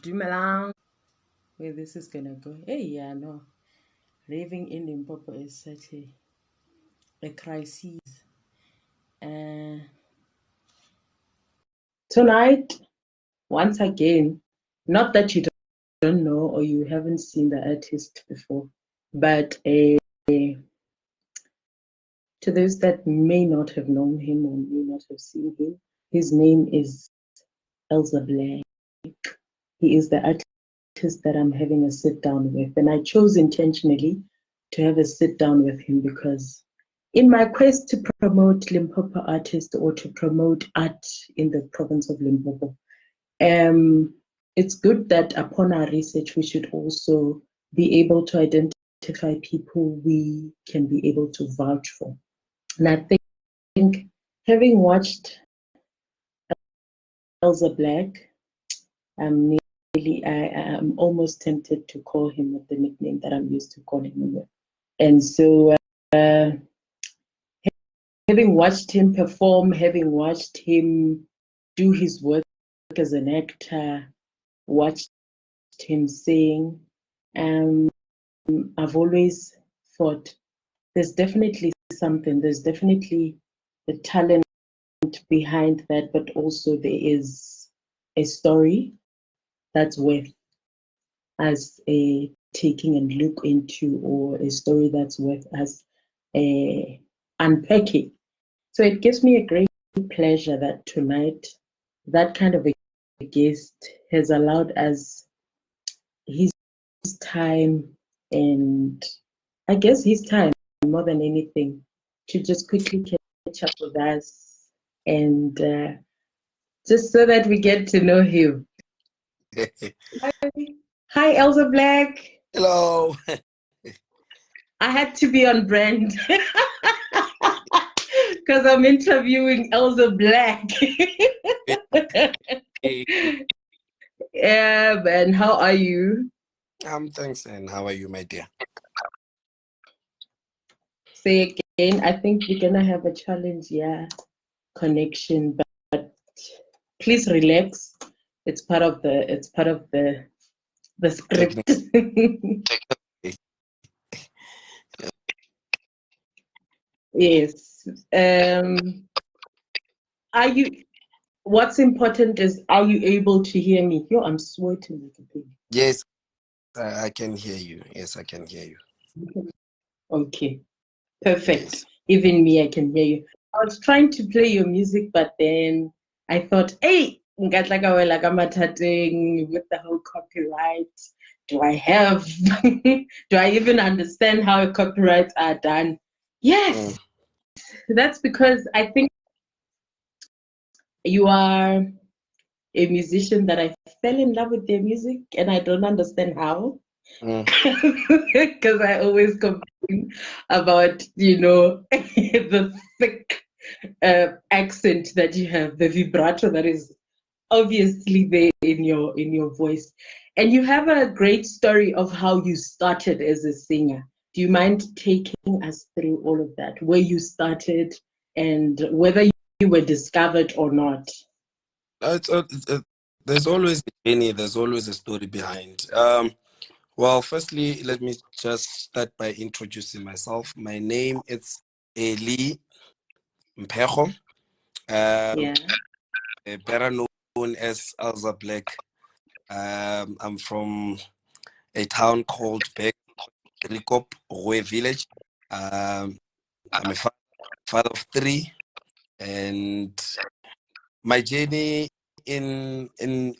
dumela. Where this is gonna go. Hey, yeah, no. Raving in Limpopo is such a crisis. Uh, Tonight, once again, not that you don't know or you haven't seen the artist before, but to those that may not have known him or may not have seen him, his name is Elza Blak. He is the artist that I'm having a sit down with, and I chose intentionally to have a sit down with him because in my quest to promote Limpopo artists or to promote art in the province of Limpopo, it's good that upon our research, we should also be able to identify people we can be able to vouch for. And I think having watched Elza Blak, I'm almost tempted to call him with the nickname that I'm used to calling him with. And so having watched him perform, having watched him do his work as an actor, watched him sing, I've always thought there's definitely something, there's definitely the talent behind that, but also there is a story that's worth us taking and look into, or a story that's worth us unpacking. So it gives me a great pleasure that tonight that kind of a guest has allowed us his time, and I guess his time more than anything, to just quickly catch up with us and just so that we get to know him. Hi, Elza Blak. Hello. I had to be on brand because I'm interviewing Elza Blak. Yeah, man. How are you? Thanks, and how are you, my dear? Say again. I think we're gonna have a challenge, yeah, connection, but please relax. It's part of the script. Yes. Are you? What's important is, are you able to hear me? Yo, I'm sweating like a pig. Yes, I can hear you. Yes, I can hear you. Okay, perfect. Yes. Even me, I can hear you. I was trying to play your music, but then I thought, hey, with the whole copyright. Do I have? Do I even understand how copyrights are done? Yes, that's because I think you are a musician that I fell in love with their music, and I don't understand how. Because I always complain about, the thick accent that you have, the vibrato that is obviously there in your voice. And you have a great story of how you started as a singer. Do you mind taking us through all of that, where you started and whether you were discovered or not? There's always a journey. There's always a story behind. Well, firstly, let me just start by introducing myself. My name is Elly Mphego. Yeah. Better known as Elza Blak. I'm from a town called Rikop village. I'm a father of three, and my journey in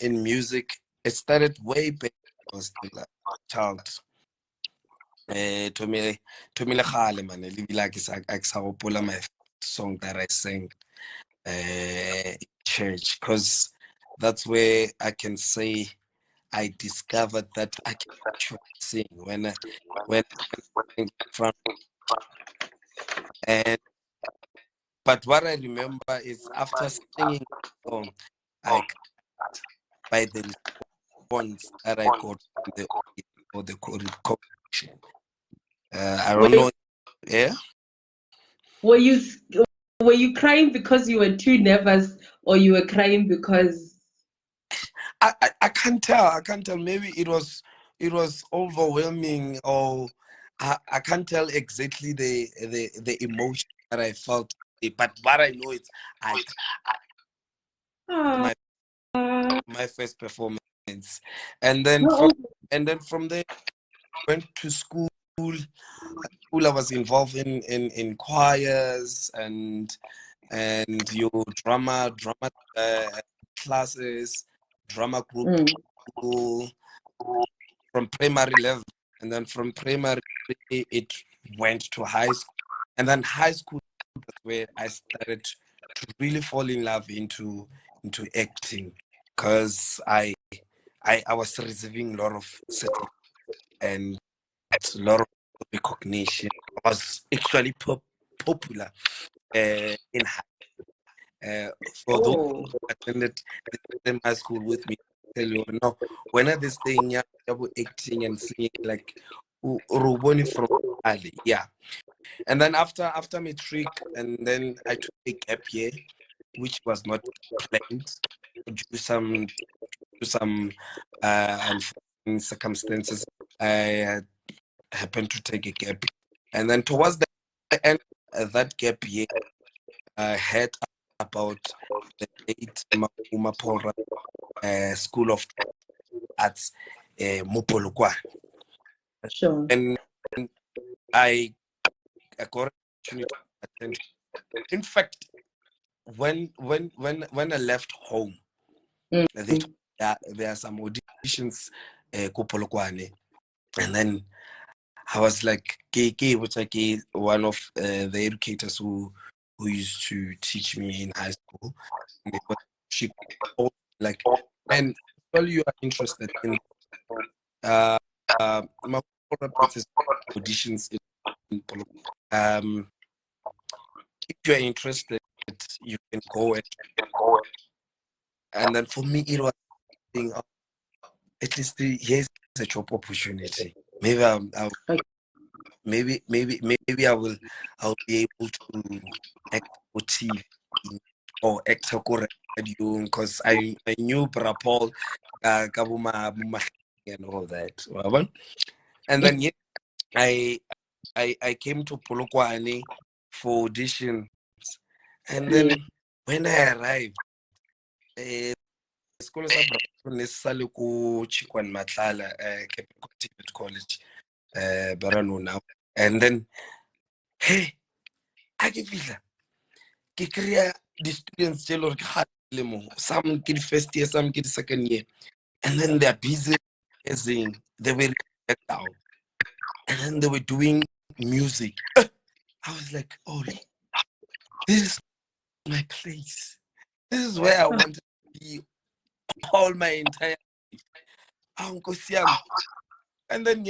music, it started way back when I was still a child. Tomile Khale, man, like I my song that I sang in church, because that's where I can say I discovered that I can actually sing when in front. And but what I remember is after singing the song, I by the response that I got from the audience or the congregation. I don't know. Yeah. Were you crying because you were too nervous, or you were crying because I can't tell. I can't tell. Maybe it was overwhelming, or I can't tell exactly the emotion that I felt. But what I know is I Ah, my first performance, and then how from there went to school. I was involved in choirs and your drama classes, drama group mm, school, from primary level, and then from primary it went to high school, and then high school, that's where I started to really fall in love into acting, because I was receiving a lot of certificates and a lot of recognition. I was actually popular in for those oh, who attended the same high school with me. Tell you now, when I this thing, yeah, double acting and singing like Ruboni from Ali, yeah. And then after matric, and then I took a gap year, which was not planned due to some unforeseen circumstances. I happened to take a gap, and then towards the end of that gap year, I heard about the late Paul School of Arts, Mopolokwane. sure. And I got an opportunity to attend. In fact, when I left home, Mm, they told me that there are some auditions, Polokwane, and then I was like, KK, which one of the educators who used to teach me in high school, and she told me like, and well, you are interested in uh, my auditions in Polokwane. If you are interested, you can go, and then for me it was being, at least here's a job opportunity. Maybe okay. maybe I'll be able to act for TV or act for radio, because I knew Paul and all that. And then yeah, I came to Polokwane for auditions, and Yeah. then when I arrived, isikolo nesisale ku-Chikwan Matlala, Cape Activate College, Barano now. And then, hey, a ke fihla, ke kry-a di-students tse le gore some ke di-first year, some ke di-second year, and then they're busy sing. They were down, and then they were doing music. I was like, oh, this is my place. This is where I wanted to be all my entire life. Uncle Siam. And then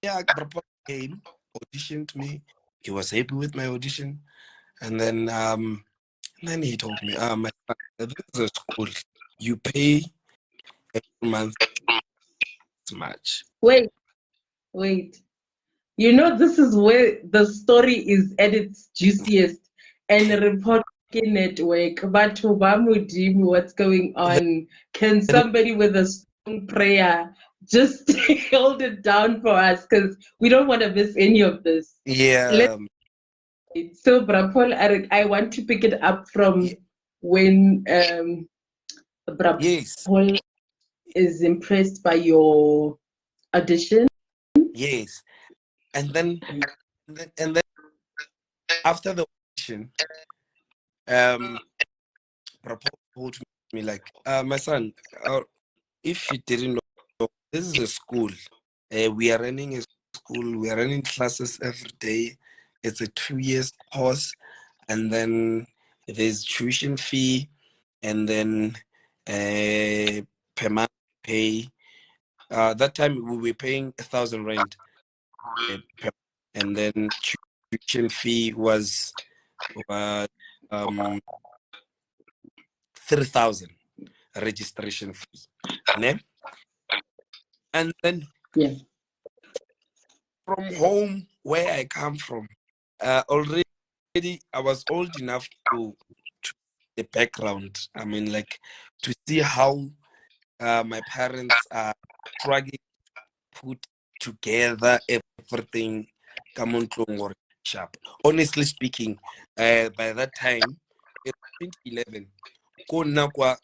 yeah, Brapon came, auditioned me. He was happy with my audition. And then he told me, my son, this is a school. You pay every month this much. Wait, wait. You know, this is where the story is at its juiciest. And report network. But Mudimu, what's going Then, on? Can somebody with a strong prayer just hold it down for us? Because we don't want to miss any of this. yeah, So, Brapol, I want to pick it up yeah, from when yes, Brapol is impressed by your audition. yes. And then after the audition, um, Brapon told me like, my son, if you didn't know, this is a school. We are running a school. We are running classes every day. It's a 2 years course, and then there's tuition fee, and then per month pay. That time we were paying 1,000 rand per, and then tuition fee was uh, um 3,000 registration fee. Ne? And then Yeah. from home where I come from, already I was old enough to the background. I mean, like, to see how my parents are struggling to put together everything. Come on, sharp. Honestly speaking, by that time, in 2011, ko nna kwa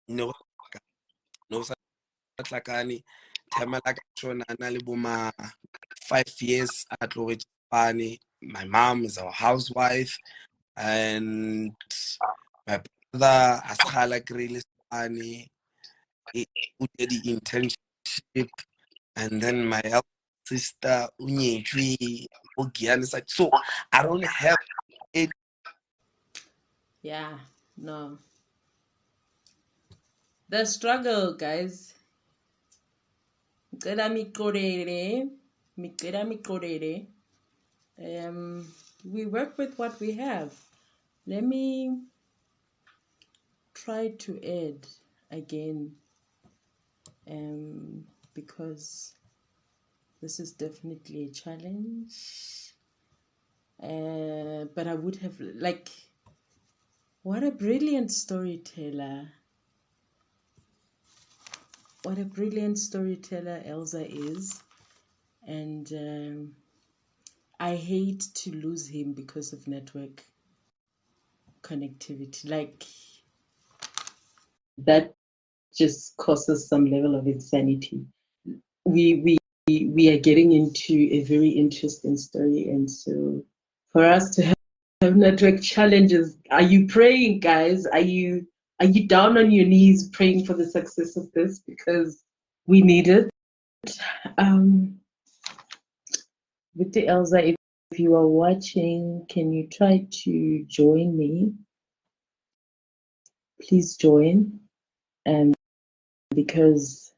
ne go sa tlhakane time la ka shona na le boma 5 years a tlogetse pane. My mom is a housewife, and my brother as khala krele pane he did the internship, and then my elder sister unyetshwe ogiyane side. So I don't have any. Yeah, no. The struggle, guys. We work with what we have. Let me try to add again, because this is definitely a challenge. But I would have, like, what a brilliant storyteller. What a brilliant storyteller Elza is. And I hate to lose him because of network connectivity. Like, that just causes some level of insanity. We are getting into a very interesting story, and so for us to have network challenges, are you praying, guys? Are you down on your knees praying for the success of this, because we need it? With the Elza, if you are watching, can you try to join me? Please join, because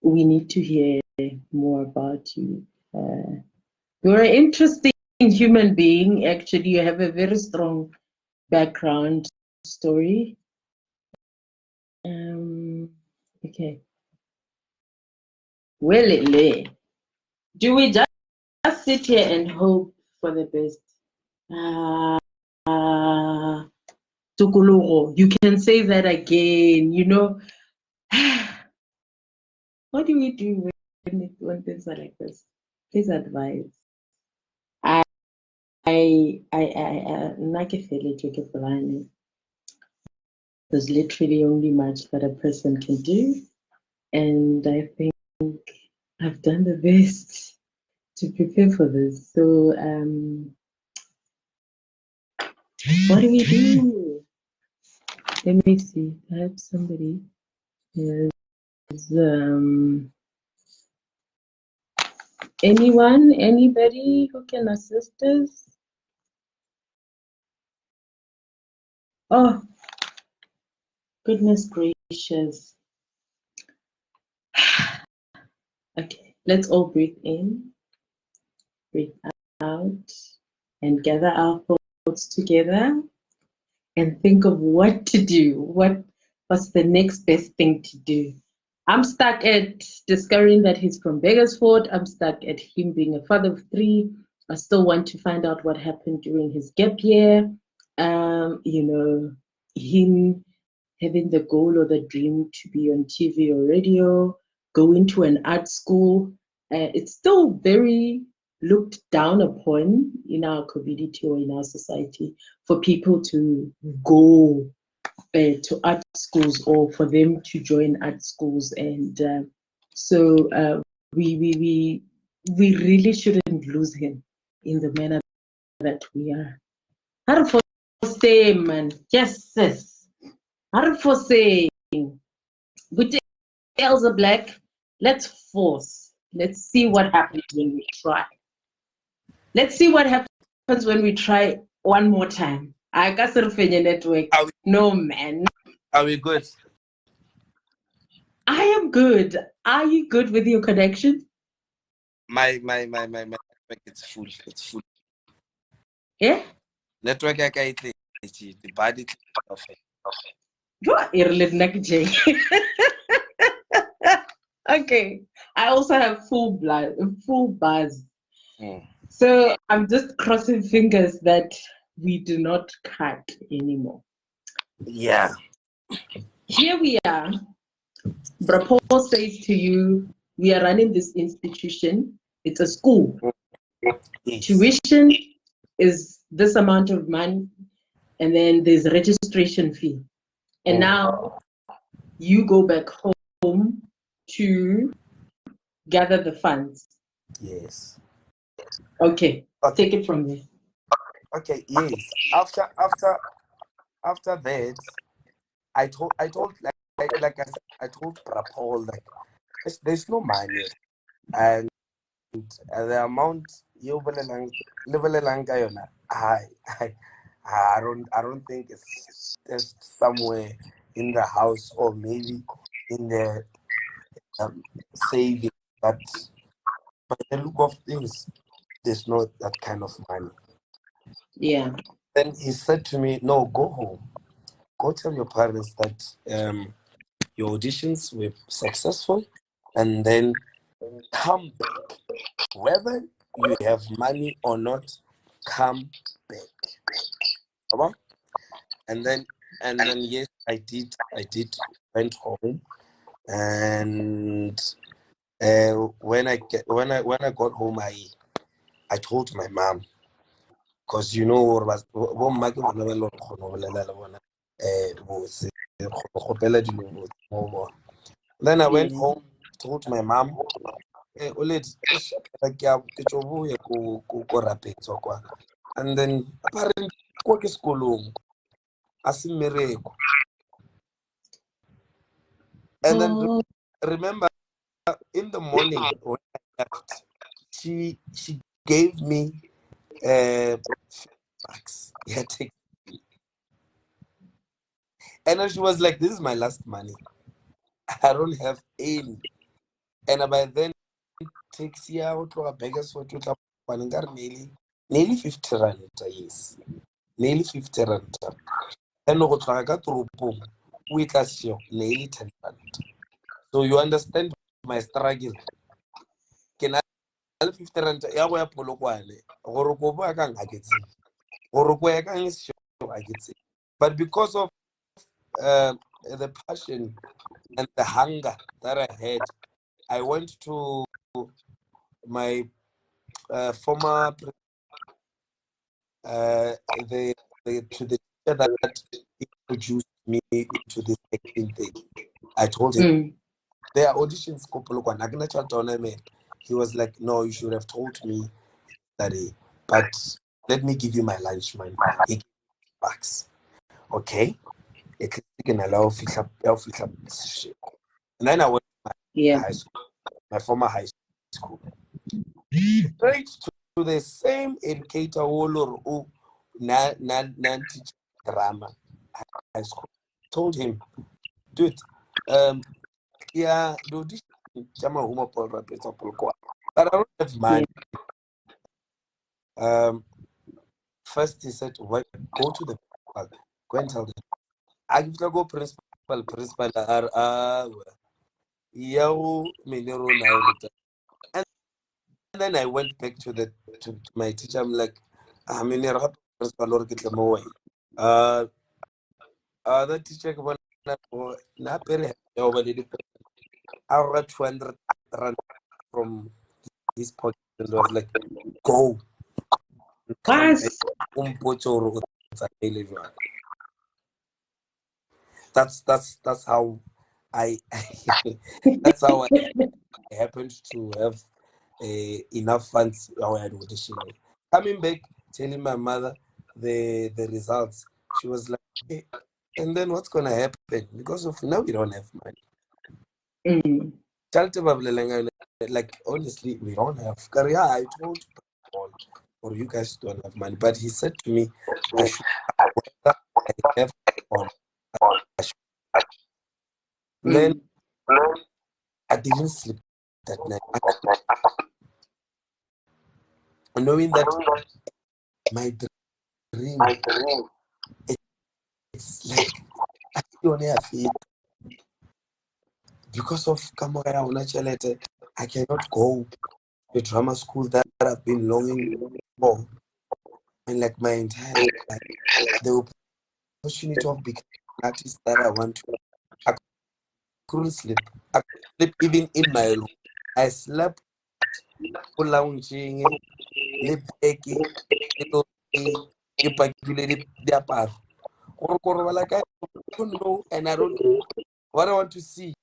we need to hear more about you. You're an interesting human being. Actually, you have a very strong background story. Okay. Well, do we just sit here and hope for the best? Tukulugo, you can say that again. You know, what do we do when things are like this? Please advise. There's literally only much that a person can do, and I think I've done the best to prepare for this. So, what do we do? Let me see. I have somebody. Yes. Anyone? Anybody who can assist us? Oh, goodness gracious. Okay, let's all breathe in, breathe out, and gather our thoughts together and think of what to do. What's the next best thing to do? I'm stuck at discovering that he's from Beggarsford. I'm stuck at him being a father of 3. I still want to find out what happened during his gap year. You know, him having the goal or the dream to be on TV or radio, go into an art school. It's still very looked down upon in our community or in our society for people to go to art schools or for them to join art schools. And so we really shouldn't lose him in the manner that we are. How for say, man, yes, sis. How for say, with the Elza Blak, let's force. Let's see what happens when we try. Let's see what happens when we try one more time. I got Fenya network. No, man. Are we good? I am good. Are you good with your connection? My network is full. It's full. Yeah? Network the body perfect. Okay. I also have full buzz. Mm. So I'm just crossing fingers that we do not cut anymore. Yeah. here we are. Bra Paul says to you, we are running this institution. It's a school. Yes. Tuition is this amount of money, and then there's a registration fee. And now you go back home to gather the funds. Yes. Okay, take it from there. Okay, yes. After that, I told like I said, I told Bra Paul, like there's no money, and the amount you level I don't think it's just somewhere in the house or maybe in the saving, but by the look of things, there's not that kind of money. Yeah. Then he said to me, no, go home. Go tell your parents that your auditions were successful, and then come back. Whether you have money or not, come back. Okay? And then yes, I did went home, and when I got home, I told my mom, because you know then I went home, told my mom, and then apparently ko ke sekolong a se mmereko. And then remember, in the morning when I left, she gave me bucks. Yeah, take. And then she was like, this is my last money. I don't have any. And by then, taxi out to a beggar's for nearly 50 rand, yes. Nearly 50 rand. And go try ka toropong, we cash nearly 10 rand. So you understand my struggle. Can I 50 rand ya go ya polokwane gore go ba ka ngaketse gore go ya ka ngisho aketse. But because of the passion and the hunger that I had, I went to my former the to the teacher that introduced me into this acting thing. I told him there are auditions. He was like, no, you should have told me that, but let me give you my lunch money. He gave me bucks. Okay. And then I went to my high school, my former high school. Straight to the same educator who teach drama high school. Told him, dude, yeah, the audition Paul Rapetsoa, but I don't have money. First he said, go to the principal, go and tell them. I give go principal and then I went back to my teacher. I'm like, principal or get them away. The teacher na pere I got 200 rand from his pocket and was like, go. Come back. That's how I that's how I happened to have enough funds while I had auditioning. Coming back, telling my mother the results, she was like, hey, and then what's gonna happen? Because of now we don't have money. Like honestly, we don't have career. I told Paul, or you guys don't have money, but he said to me, I should have I have on. Then I didn't sleep that night. Knowing that my dream, it's like I don't have it because of Kamora. I cannot go to the drama school that I've been longing for, and like my entire life, the opportunity of becoming an artist that I want to. couldn't sleep. I couldn't sleep even in my room. I slept lounging, le beke, ke pakile diaparo. Like I don't know, and I don't. What I want to see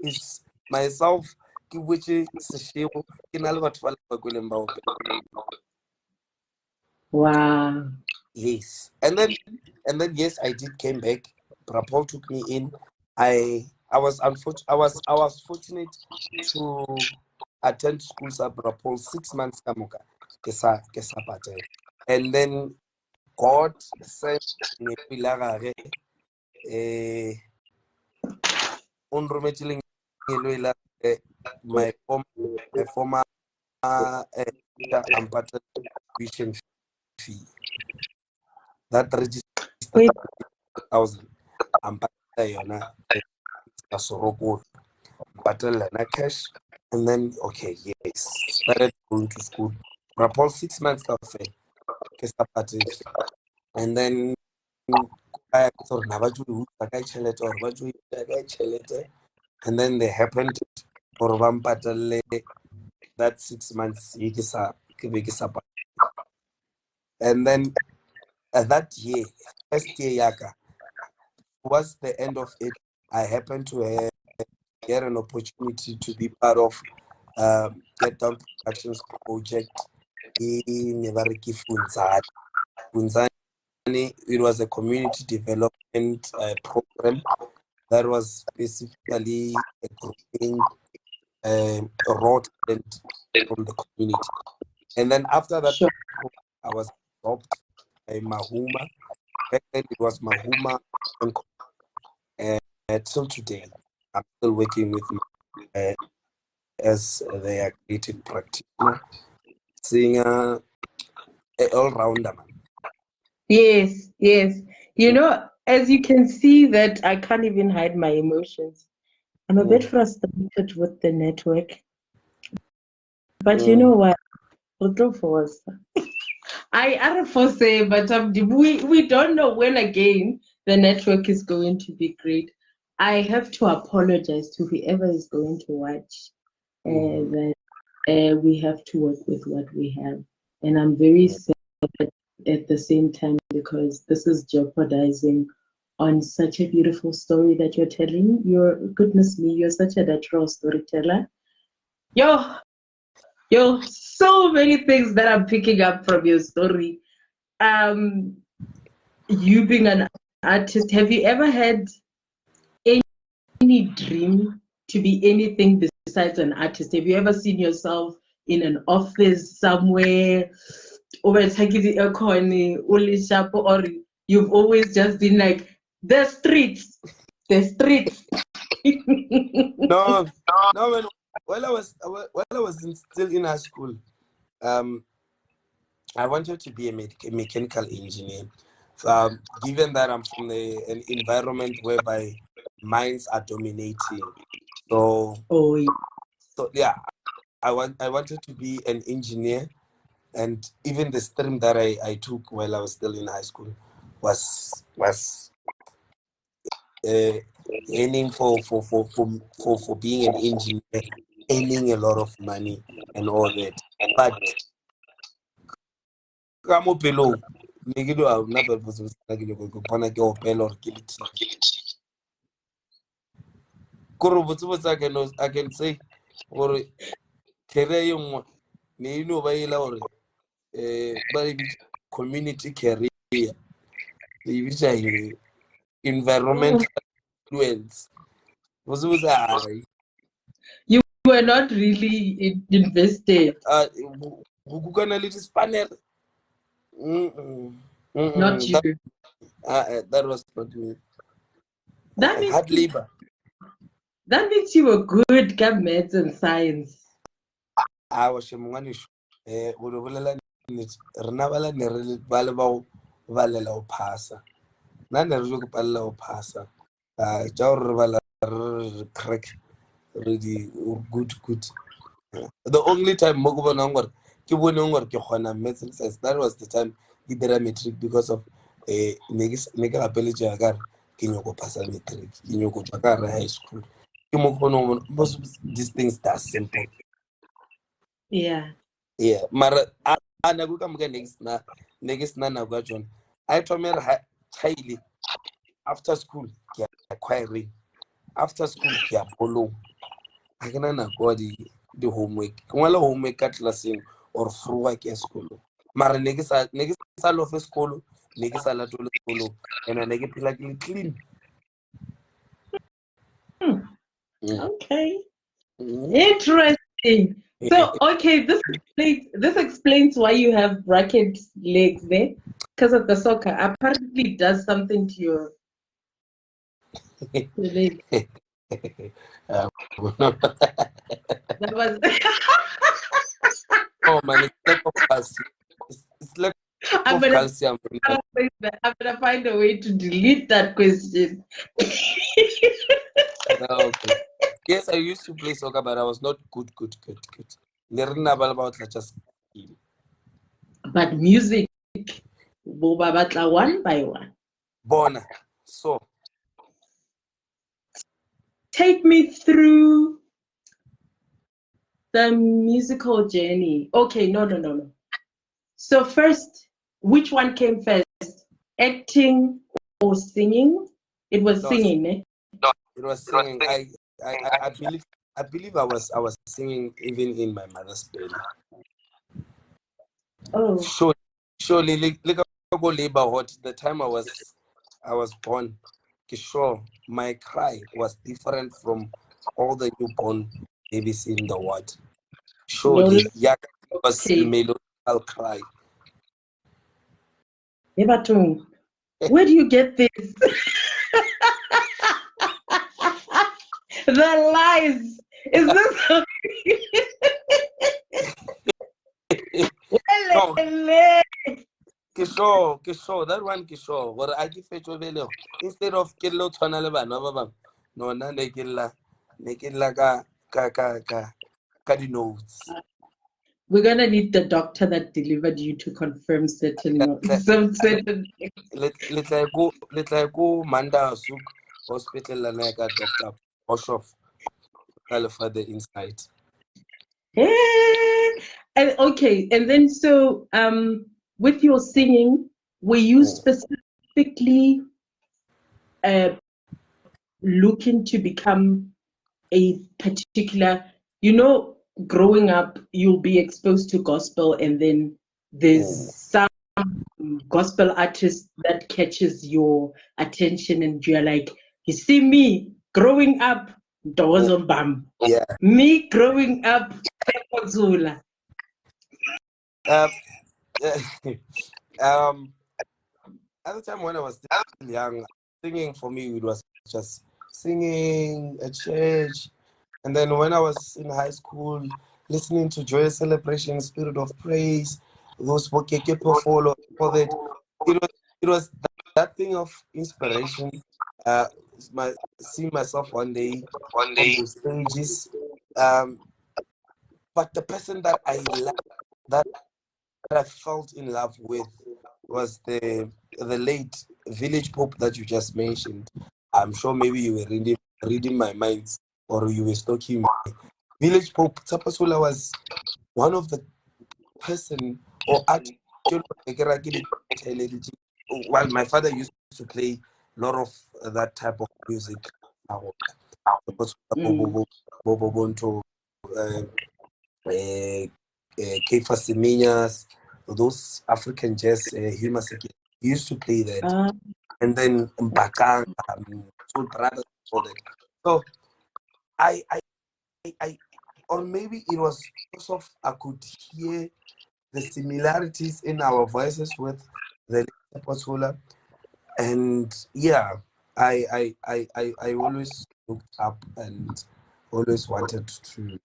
is myself. Which is seshego ke na le batho ba le bakweleng ba opela. Wow. Yes, and then yes, I did came back. Paul took me in. I was unfortunate. I was fortunate to attend school sa Paul 6 months kamuka ke sa patela. And then God sent me pilagare on rometileng my former teacher tuition fee that registered Wait, 1,000 ampatela yona ka sorokolo ampatela na cash. And then okay, yes, started going to school Paul 6 months cafe ke sa patela. And then I thought na ba jwe ka chelete or ba jwe ka chelete. And then they happened or ba mpatelle that 6 months ke be ke sa patela. And then that year, first year yaka, towards the end of it, I happened to get an opportunity to be part of Get Down Productions project in Nevariki Funzani. It was a community development program that was specifically grooming raw talent from the community. And then after that, sure. I was adopted by Mahuma. Back then it was Mahuma, and till today, I'm still working with as their creative practitioner, singer, all-rounder. Yes, yes. You know, as you can see that I can't even hide my emotions. I'm a bit frustrated with the network. But you know what? I are for say, but we don't know when again the network is going to be great. I have to apologize to whoever is going to watch that we have to work with what we have. And I'm very sad at the same time because this is jeopardizing on such a beautiful story that you're telling. Goodness me, you're such a natural storyteller. Yo, so many things that I'm picking up from your story. You being an artist, have you ever had any dream to be anything besides an artist? Have you ever seen yourself in an office somewhere, or you've always just been like the streets, the streets? No, when while I was still in high school, I wanted to be a mechanical engineer. Given that I'm from an environment whereby mines are dominating, so yeah, I wanted to be an engineer. And even the stream that I took while I was still in high school was aiming for being an engineer, earning a lot of money and all that. But ka mo pelong ne ke do na ba botse ke go bona ke opela or ke le TV kore botse I can say gore career e nngwe ne e no ba ela gore ba community career e bitsa environmental influence. You were not really invested. Gukana little spanner. Not you. That was not me. That Hard labor. means you were good at maths and science. I was a Mwanisho. Renabala Neril Valabo Valelo Passa. None of you Palo Passa. Jaur crack really good. The only time Mogoba Nongor, Kibunongor Kihona medicine says that was the time he did a metric because of a Nega Ability Agar, Kinyoko Passa metric, Kinyoko Bakara High School. most of these things that are simple. Yeah. Yeah, mara ana go ka mga next na na go John. I told me child after school ke acquiring. After school ke a follow. I can na go the homework. Ngwala homework ka classing or through work at school. Mara ne ke sa lo fe school, ne ke sa latolo school and ne ke phela ke clean. Okay. Interesting. So, okay, this explains why you have bracket legs there, because of the soccer. Apparently, it does something to your legs. That was. Oh man, it's lack of calcium. It's lack of calcium. I'm gonna find a way to delete that question. Okay. Yes, I used to play soccer, but I was not good. Just But music, boba one by one. Bona. So take me through the musical journey. Okay, no. So first, which one came first? Acting or singing? It was singing, eh? No, it was singing. I believe I was singing even in my mother's belly. Oh. Surely labor what the time I was born. Sure, my cry was different from all the newborn babies in the world. Surely, yeah, it was melodical cry. Where do you get this? The lies. Is this? No. Kisho, that one Kisho. What I give it to instead of killo tonal baba. No, na nekilla ka di notes. We're gonna need the doctor that delivered you to confirm certain notes. Let go Manda Suk Hospital and I got Dr. Oshoff for the insight. And okay, and then so with your singing, were you specifically looking to become a particular, growing up, you'll be exposed to gospel, and then there's some gospel artist that catches your attention, and you're like, you see me growing up, Dozo Bam. Yeah. Me growing up, Zula. At the time when I was still young, singing for me it was just singing at church, and then when I was in high school, listening to Joyous Celebration, Spirit of Praise, those follow for that. It was that thing of inspiration. Seeing myself one day on those stages. But the person that I loved, that I felt in love with, was the late Village Pope that you just mentioned. I'm sure maybe you were reading my mind, or you were stalking me. Village Pope Tapasula was one of the person or artist. Well, my father used to play a lot of that type of music. Kefa Semenias, those African jazz Humas used to play that, and then Mbakang, Soul Brothers, all that. So I, or maybe it was because of I could hear the similarities in our voices with the Pasola, and yeah, I always looked up and always wanted to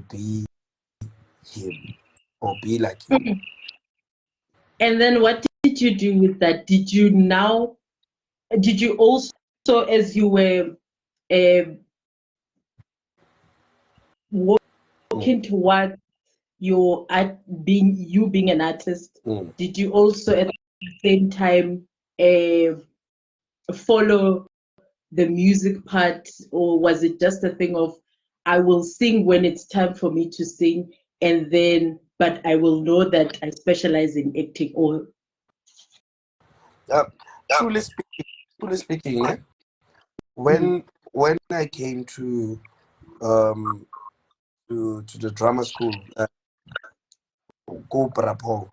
be him or be like him. And then what did you do with that? Did you also, as you were working towards your being an artist, did you also at the same time follow the music part, or was it just a thing of I will sing when it's time for me to sing, and then but I will know that I specialize in acting? Or Uh, truly speaking, mm, when I came to the drama school, go Paul,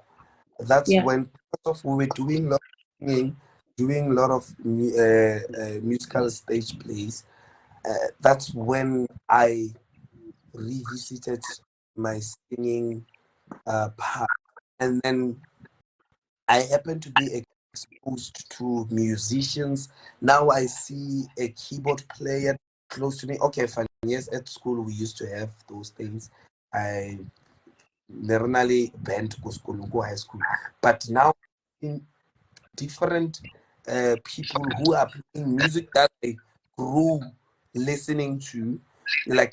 that's yeah, when, because of we were doing a lot of singing, doing a lot of musical stage plays. That's when I revisited my singing part, and then I happen to be exposed to musicians. Now I see a keyboard player close to me. Okay, fine. Yes, at school we used to have those things. I normally band go school, go high school, but now in different people who are playing music that I grew listening to, like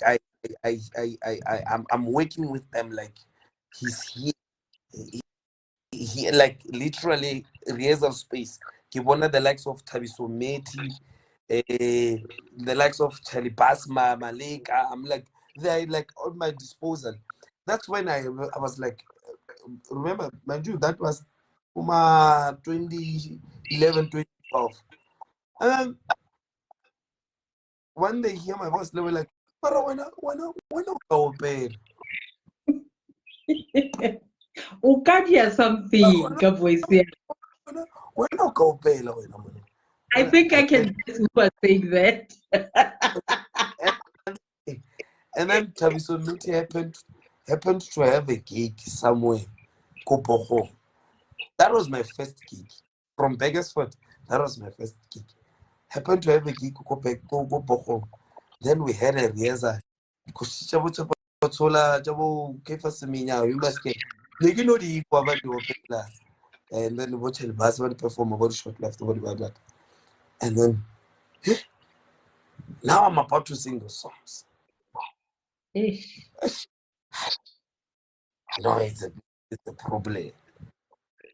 I'm working with them like he's here. He like literally rehearsal space. Kibona the likes of Tabiso Meti, the likes of Charlie Basma, Malika. I'm like, they're like on my disposal. That's when I was like, remember, mind you, that was 2011, 2012. And then when they hear my voice, they were like, "Pero when go pay? Ukadia something, ka voice here. When go pay? I think I can guess who was saying that. And then Tabiso Miti happened to have a gig somewhere, Kopoho. That was my first gig from Begersford. That was my first gig. Happened to have a gig Kopoho. Then we had a rehearsal. Because Jabo Kefa Seminya, you must get. You know the Equava Opera. And then watch the bass perform about short left over that. And then now I'm about to sing those songs. Ish. No, it's a problem.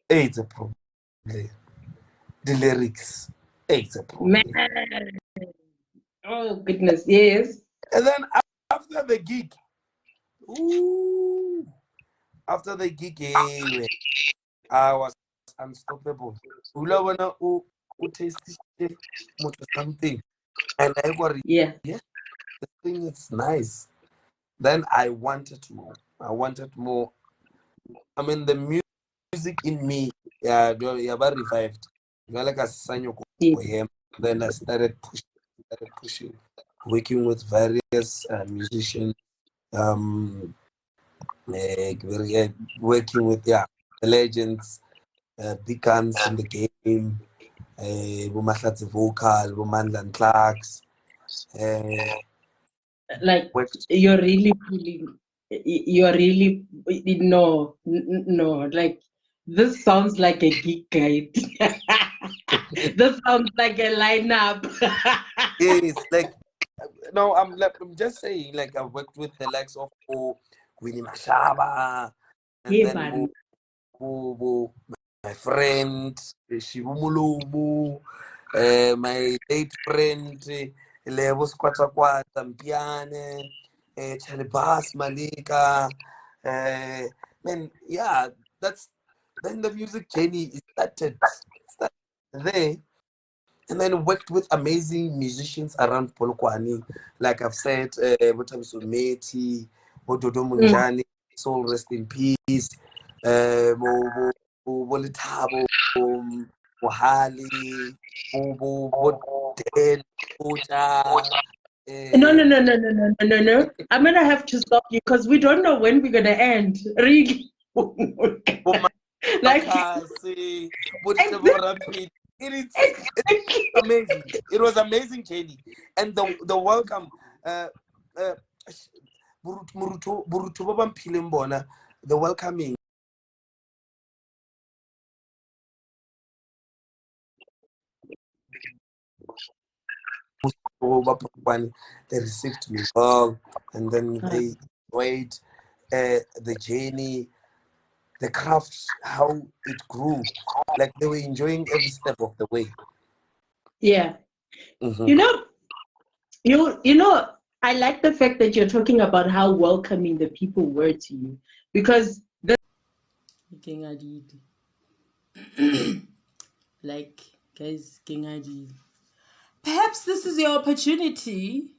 It's a problem. The lyrics, it's a Man, problem. oh goodness, yes. And then after the gig, ooh, after the gig, I was unstoppable. Ula wana u taste something, and I worry, Yeah. yeah, the thing is nice. Then I wanted more. I wanted more. I mean, the music in me, yeah, revived. Like a sanyo Yeah. ko. Then I started pushing, working with various musicians, um, working with the legends, big guns in the game, Mahlatse Vocal, Mandla and Clarks. Uh, Like worked. you're really pulling, you're really, no, like this sounds like a geek guide. This sounds like a lineup. Yes, like no, I'm just saying, like I've worked with the likes of Winnie Mashaba, and Hey then man. my friend Shibumulumu, my late friend Lebo Squataquata Mpiane, Chalibas Malika, man, yeah, that's then the music journey started there, and then worked with amazing musicians around Polokwane. Like I've said, Botabiso Meti, Bododo Mm. Munjani, soul rest in peace, Bolitabo, Mohali, Boden, Boja, No, no, no, no, no, no, no, no, no. I'm gonna have to stop you because we don't know when we're gonna end. Really. Like Bomakasi, Boditabo exactly, Rampini. It's exactly. amazing. It was amazing, Jenny. And the welcome, uh, uh, Burutu Babam Pilimbona, the welcoming, they received me well, and then they enjoyed the journey, the craft, how it grew. Like they were enjoying every step of the way. Yeah. You know, you know, I like the fact that you're talking about how welcoming the people were to you, because like, guys, perhaps this is your opportunity,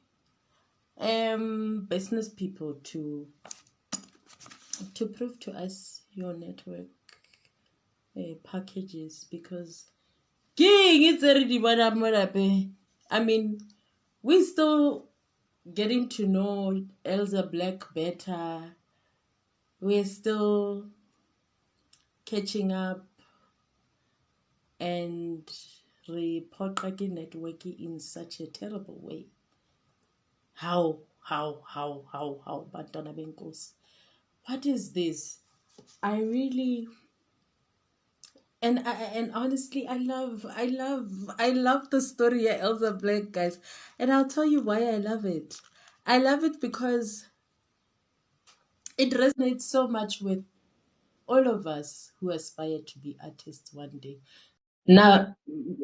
business people, to prove to us your network packages, because it's already, I mean, we're still getting to know Elza Blak better. We're still catching up, and reporting networking in such a terrible way. How, Bantwana Benkosi? What is this? I really, and honestly, I love the story of Elza Blak, guys. And I'll tell you why I love it. I love it because it resonates so much with all of us who aspire to be artists one day. Now,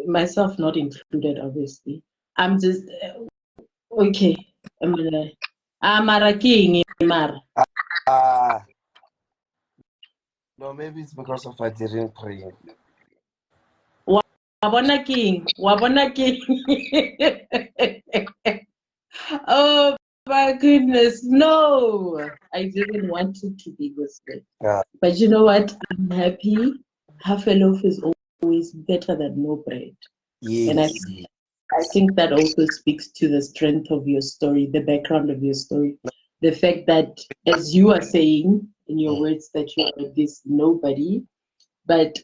myself not included, obviously. I'm just okay. I'm gonna. Mara king, Mara. No, maybe it's because of I didn't pray. Wabona king. Oh my goodness, no! I didn't want it to be this way. Yeah. But you know what? I'm happy. Half a loaf is always better than no bread. Yes. And I think that also speaks to the strength of your story, the background of your story. The fact that, as you are saying in your words, that you are this nobody, but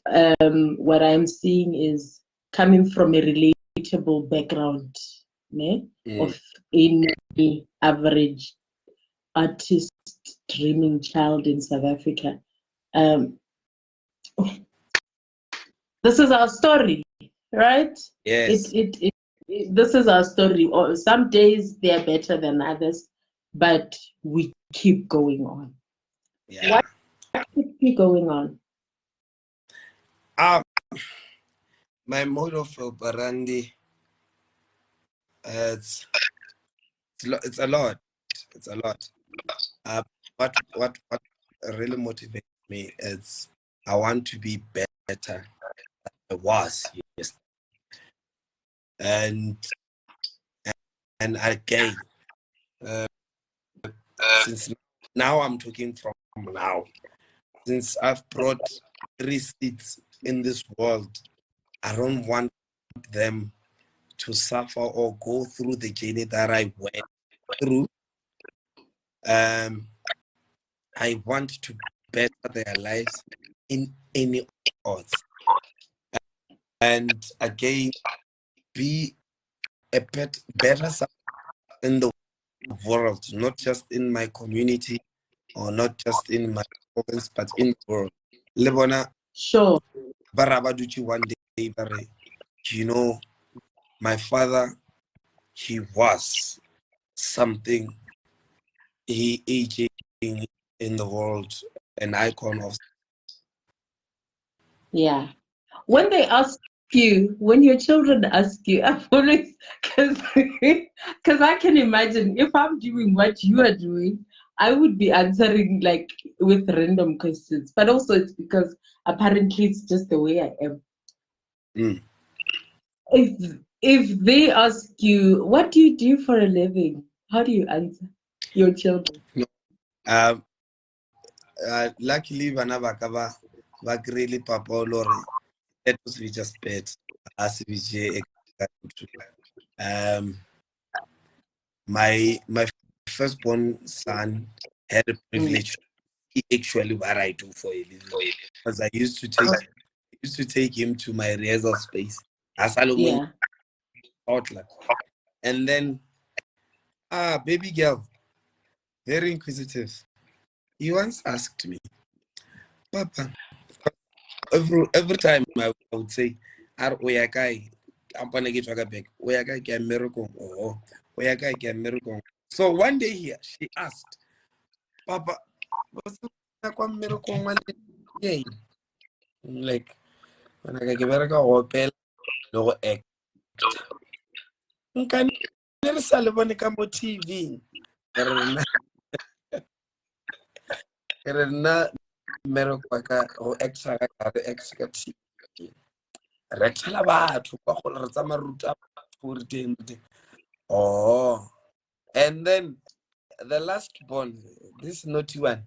what I'm seeing is coming from a relatable background, of any average artist, dreaming child in South Africa. This is our story, right? Yes. This is our story. Or some days they are better than others, but we keep going on. Yeah. Why keep going on? My mode of operandi, it's a lot. It's a lot. What really motivates me is I want to be better than I was. Yes. And again, since now I'm talking from now, since I've brought 3 seats in this world, I don't want them to suffer or go through the journey that I went through. I want to better their lives in any odds, and again be a better in the world, not just in my community or not just in my province, but in the world. Lebona, sure. Barabaduchi one day, you know, my father, he was something, he aging in the world, an icon of. Yeah. When they ask you, when your children ask you, I've always, because I can imagine if I'm doing what you are doing, I would be answering like with random questions. But also it's because apparently it's just the way I am. If they ask you, what do you do for a living? How do you answer your children? No. Luckily, whenever I really papa lorry, that was we just pet as we my firstborn son had a privilege to see actually what I do for a living, because I used to take him to my rehearsal space as Yeah. outlet, and then baby girl, very inquisitive, he once asked me, Papa, every time I would say, "Ar oyakai, ampane ke tswa back, oyakai ke miracle, oh, oyakai ke miracle." So one day here, she asked, "Papa, what's the miracle one day?" Like, when I get better go hotel, no act. nka ne re sa le bone ka mo TV re nna mmereko wa ka go extra ka re extra TV re tshela batho kwa go re tsa maruta gore teng. Oh, and then the last born, this naughty one,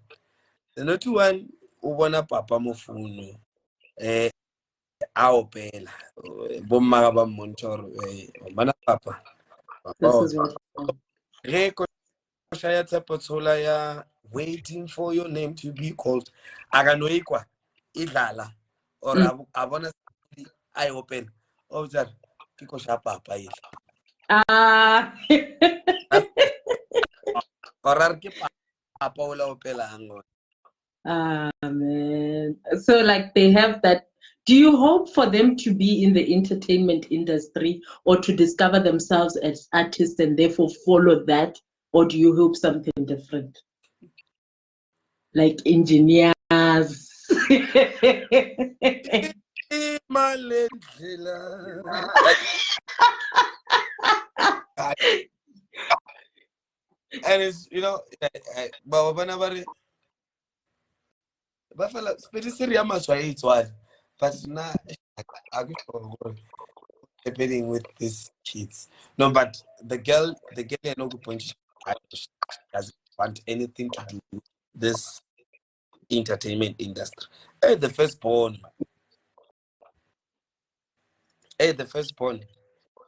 the naughty one o bona papa mo founu a opela bomma ba monitor mana papa This is what re ko shaya tsepotsola ya waiting for your name to be called aga no ikwa idlala or a bona I open o tsa ke ko sha papa ile orar ke papa o la opelang. Man. So like they have that. Do you hope for them to be in the entertainment industry or to discover themselves as artists and therefore follow that? Or do you hope something different? Like engineers? And it's, you know, but now I'm happening with these kids. No, but the girl no good point. She doesn't want anything to do with this entertainment industry. The firstborn.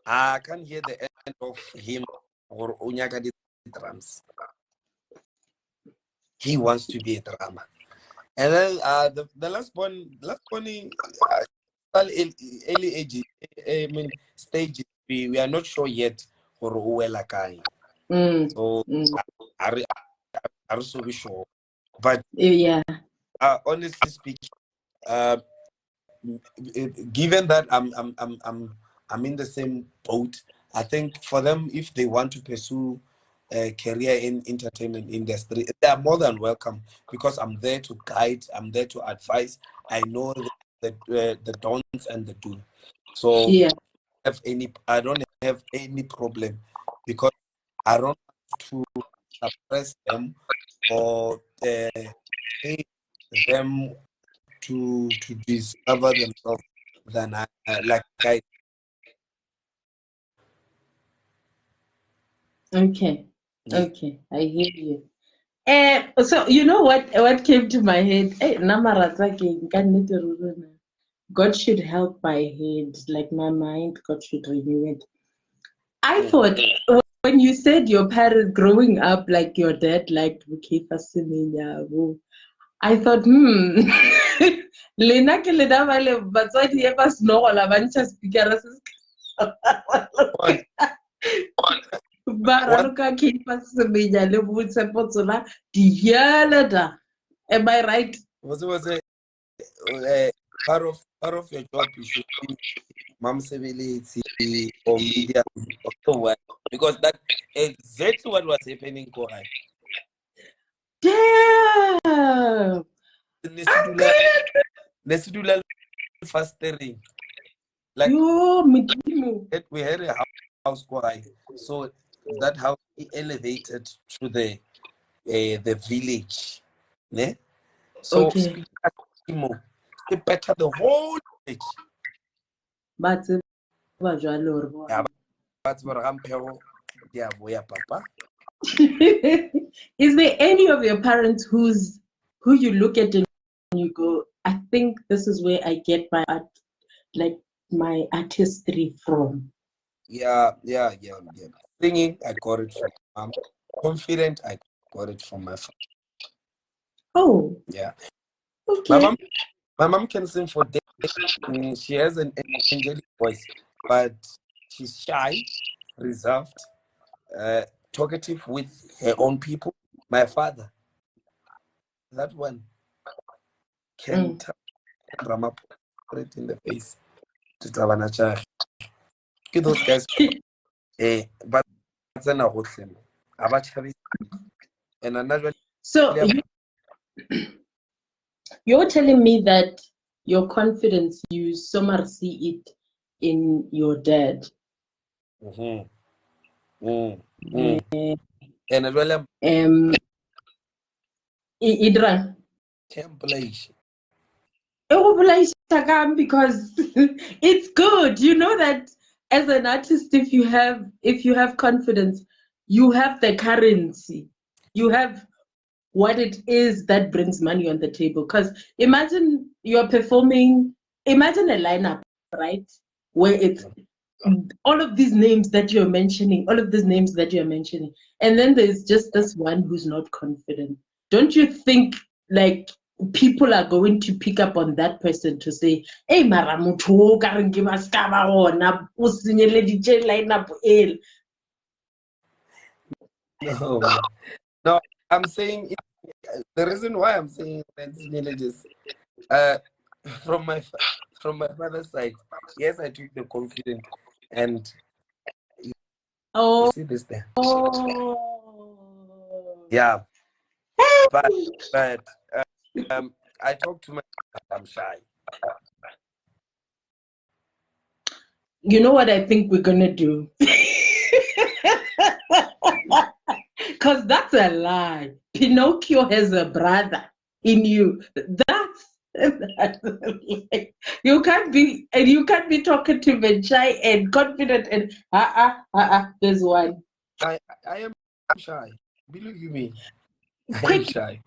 I can hear the end of him or Onyaka the drums. He wants to be a drummer. And then the last one, early age, I mean stages. We are not sure yet for who So are so be sure. But yeah. Honestly speaking, given that I'm in the same boat, I think for them, if they want to pursue a career in entertainment industry, they are more than welcome because I'm there to guide, I'm there to advise. I know the don'ts and the do. So yeah. I don't have any problem because I don't want to suppress them or aid them to discover themselves than like I. Okay. Yeah. Okay. I hear you. So you know what came to my head? God should help my head, like my mind, God should renew it. I thought when you said your parents growing up, like your dad liked Bukifa Siminya, I thought, Lena ke lena vale batswadi e ba snogola ba ntsha speaker ba raloka Bukifa Siminya le Botshepo Tsola di da. Am I right? Was it part of your job? You should be momsability or media or so what? Because that's exactly what was happening. Kohai. Damn. Nesidula fastering. Like we had a house Kohai. So that house elevated to the village. Ne? So Okay. it better the whole village. But Yeah, but yeah, papa. Is there any of your parents who you look at and you go, I think this is where I get my art, like my artistry from? Yeah. Singing, I got it from my mom. Confident, I got it from my father. Oh. Yeah. Okay. My mom can sing for days. She has an angelic voice, but she's shy, reserved, talkative with her own people. My father, that one can tell drama it in the face to Tabanacha. Those guys, but then I and another. So you're telling me that your confidence, you so much see it in your dad. Mm-hmm. Mm, mm. And as well, Idra. template. Because it's good. You know that as an artist, if you have confidence, you have the currency. You have what it is that brings money on the table. Because imagine you're performing, imagine a lineup, right? Where it's all of these names that you're mentioning, and then there's just this one who's not confident. Don't you think like people are going to pick up on that person to say, hey, mara motho o ka reng ke ba ska ba ona, o senyeleditše lineup ele. No, no, I'm saying the reason why I'm saying that's villages, from my father's side, yes, I took the confident, and you Oh, see this there, oh. yeah, but I talk to my, I'm shy. You know what I think we're gonna do? Because that's a lie. Pinocchio has a brother in you. That's you can't be talkative and shy and confident and there's one. I am shy. Believe me, I am Quick. shy.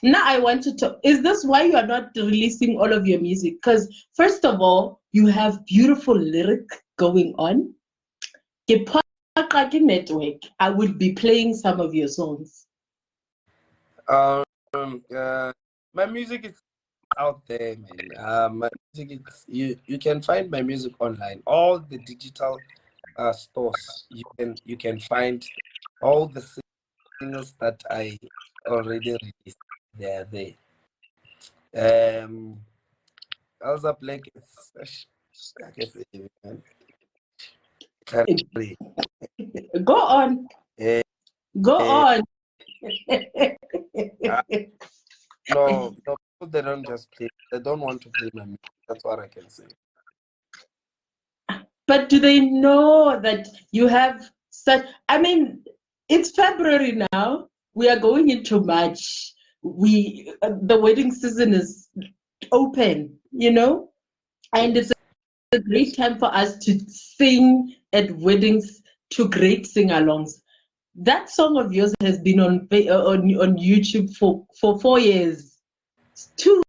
Now I want to talk. Is this why you are not releasing all of your music? Because first of all, you have beautiful lyric going on. Network, I will be playing some of your songs. Uh, my music is out there, man. My music, it's you can find my music online. All the digital stores, you can find all the singles that I already released. They are there. Elza Blak is, I guess, man. Go on. Eh, Go eh, on. no, no, they don't just play. They don't want to play my music. That's what I can say. But do they know that you have such? I mean, it's February now. We are going into March. The wedding season is open, and it's Yes. a great time for us to sing at weddings to great sing-alongs. That song of yours has been on YouTube for 4 years. Two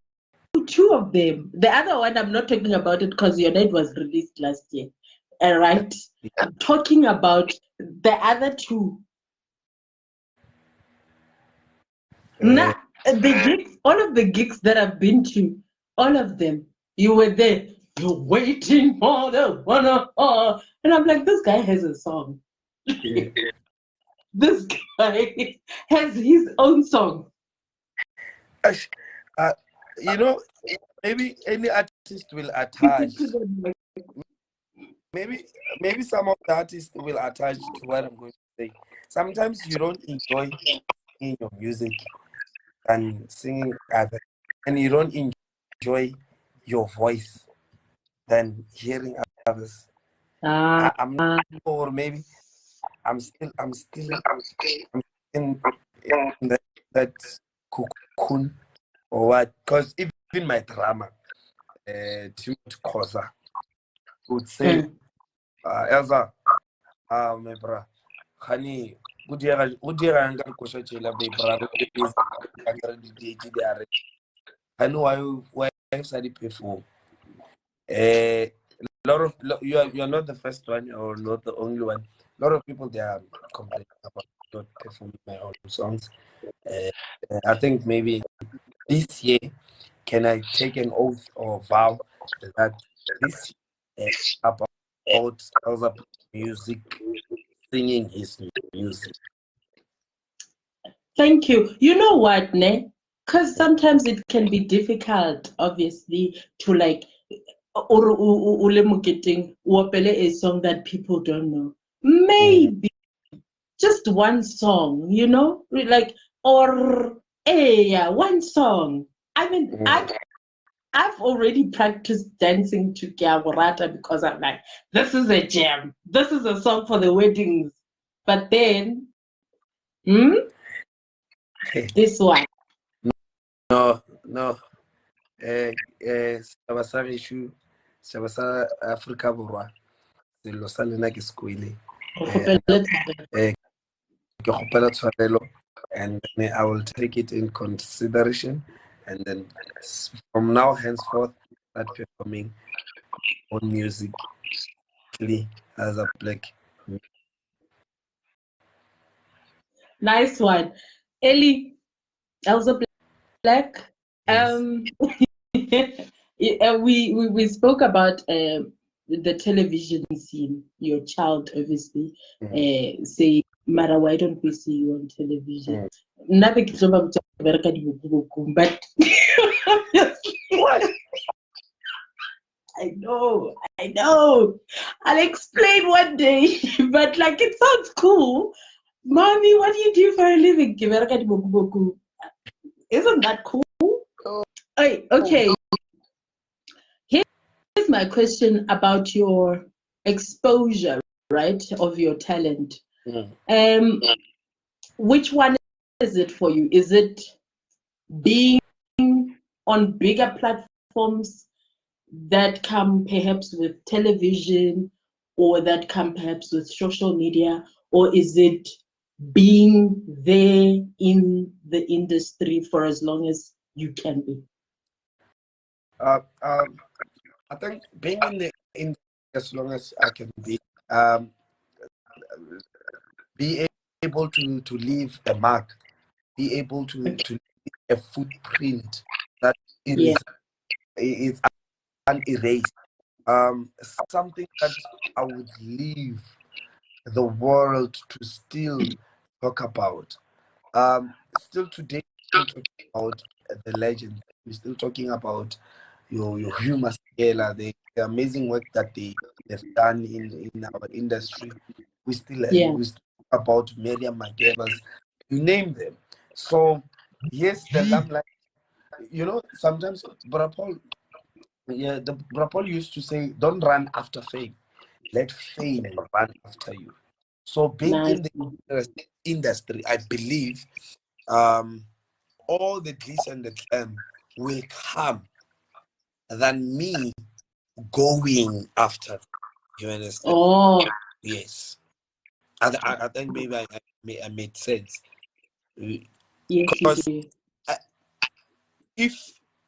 of them. The other one, I'm not talking about it because your net was released last year. All right. I'm talking about the other two. Uh, All of the gigs that I've been to, all of them, you were there. You're waiting for the one. And I'm like, this guy has a song. yeah. This guy has his own song. Ash, Uh, you know, maybe any artist will attach. Maybe some of the artists will attach to what I'm going to say. Sometimes you don't enjoy singing your music and singing other, and you don't enjoy your voice than hearing others. I'm not sure. Maybe I'm in that cocoon or what? Because even my drama, Timothy Kosa would say, Elza, my bra, honey, good year, I'm gonna go to my bra. I know why I study perform. A lot of you're not the first one or not the only one. A lot of people they are complaining about not performing my own songs. Uh, I think maybe this year can I take an oath or vow that this year about Elza music, singing his music. Thank you. You know what, ne? Because sometimes it can be difficult, obviously, to like wapele a song that people don't know. Mm. Maybe just one song, like or yeah, one song. I mean, Mm. I've already practiced dancing to Ngiyakuthanda because I'm like, this is a jam. This is a song for the weddings. But then, this one. No. Setjhaba sa gešo, setjhaba sa Afrika Borwa, selo sa lena ke se kwele. Ke kgopela tshwarelo, and then I will take it in consideration, and then from now henceforth start performing on music as a black. Nice one. Elly, Elza Blak. Yes. We spoke about the television scene, your child obviously, say, Mara, why don't we see you on television? Nothing but What? I know. I'll explain one day, but like it sounds cool. Mommy, what do you do for a living? Isn't that cool? Okay. Here's my question about your exposure, right, of your talent. Which one is it for you? Is it being on bigger platforms that come perhaps with television, or that come perhaps with social media, or is it being there in the industry for as long as you can be? I think being in the industry as long as I can be able to leave a mark, be able to leave a footprint that is unerased. Something that I would leave the world to still talk about. Still today, we're still talking about the legends. We're still talking about your Hugh Masekela, the amazing work that they've done in our industry. We still talk about Miriam Makebas, you name them. So yes, the limelight. Sometimes Brapol, the Brapol used to say, "Don't run after fame, let fame run after you." So being in the industry, I believe all the glitz and the glam will come than me going after. You understand? Oh, yes. I think maybe I made sense. yes, Because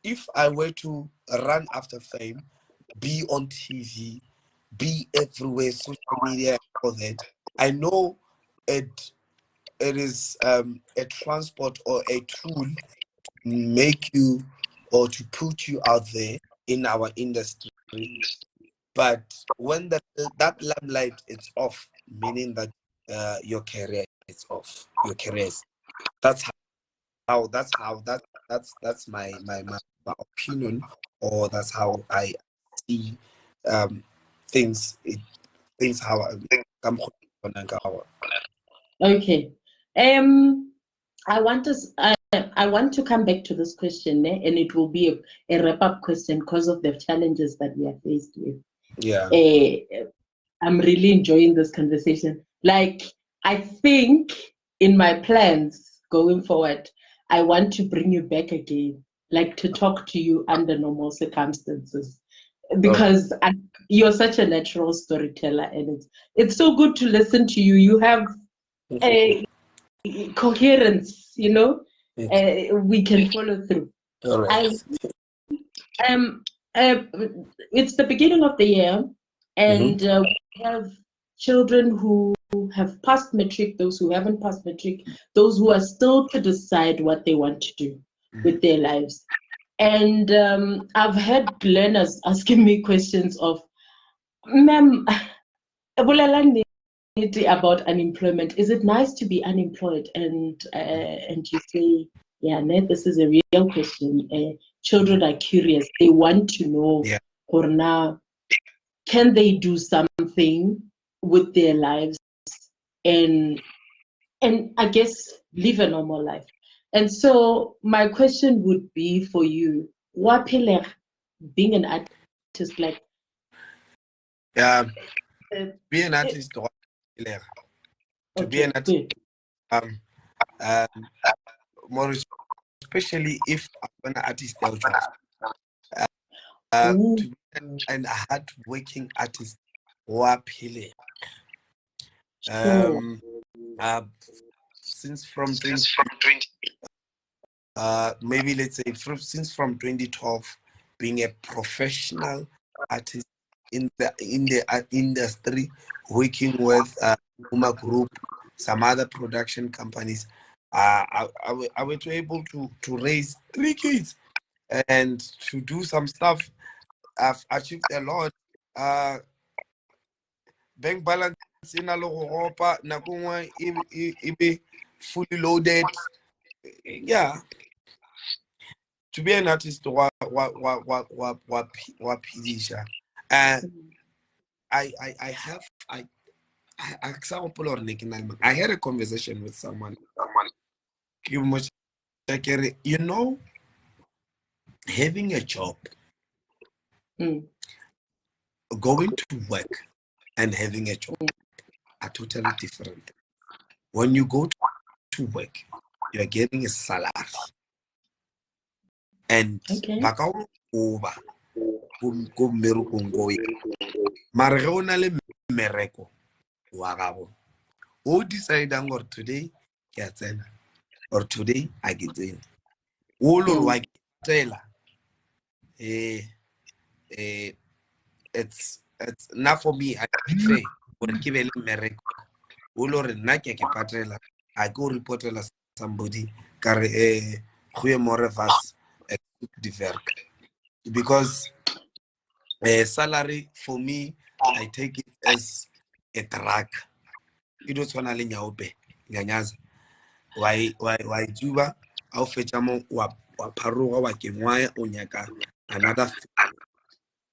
if I were to run after fame, be on TV, be everywhere, social media, and all that, I know it is a transport or a tool to make you or to put you out there in our industry. But when that limelight is off, meaning that your career is off, your careers. That's my opinion, or that's how I see things how I come. Okay. I want to come back to this question, and it will be a wrap-up question because of the challenges that we are faced with. Yeah. I'm really enjoying this conversation. Like, I think in my plans going forward, I want to bring you back again, like to talk to you under normal circumstances, because you're such a natural storyteller, and it's so good to listen to you. You have a coherence, we can follow through. All right. It's the beginning of the year, and we have children who have passed matric, those who haven't passed matric, those who are still to decide what they want to do with their lives. And I've had learners asking me questions of, ma'am, about unemployment. Is it nice to be unemployed? And you say, yeah, Ned, this is a real question. Children are curious. They want to know, or now, can they do something with their lives and I guess live a normal life? And so my question would be for you, waphile being an artist, like be an artist, to be an okay, artist, good. more especially if I'm an artist, Ooh. to be an hard-working artist, wapile. Sure. Since from 20, maybe let's say since from 2012, being a professional artist in the industry, working with Uma Group, some other production companies, I was able to raise 3 kids and to do some stuff. I've achieved a lot. Bank balance in a low nakungwa ibe fully loaded. Yeah, to be an artist wa and I have I had a conversation with someone, you know, having a job, going to work and having a job are totally different. When you go to work, you are getting a salary, and Okay. over go mmerekong go mara ge o na le mmereko wa gago o decidang gore today ke a tsena or today a ke tsene o lo re wa ke tela it's not for me. I fair gore ke be le mmereko o lo re nna ke patela a go reportela somebody ka re go ye more of us di werk because salary for me, I take it as a drug. You don't want to nyaope nyanyaza why juba au fetcha mo wa pharoga wa kengwa o nyaka another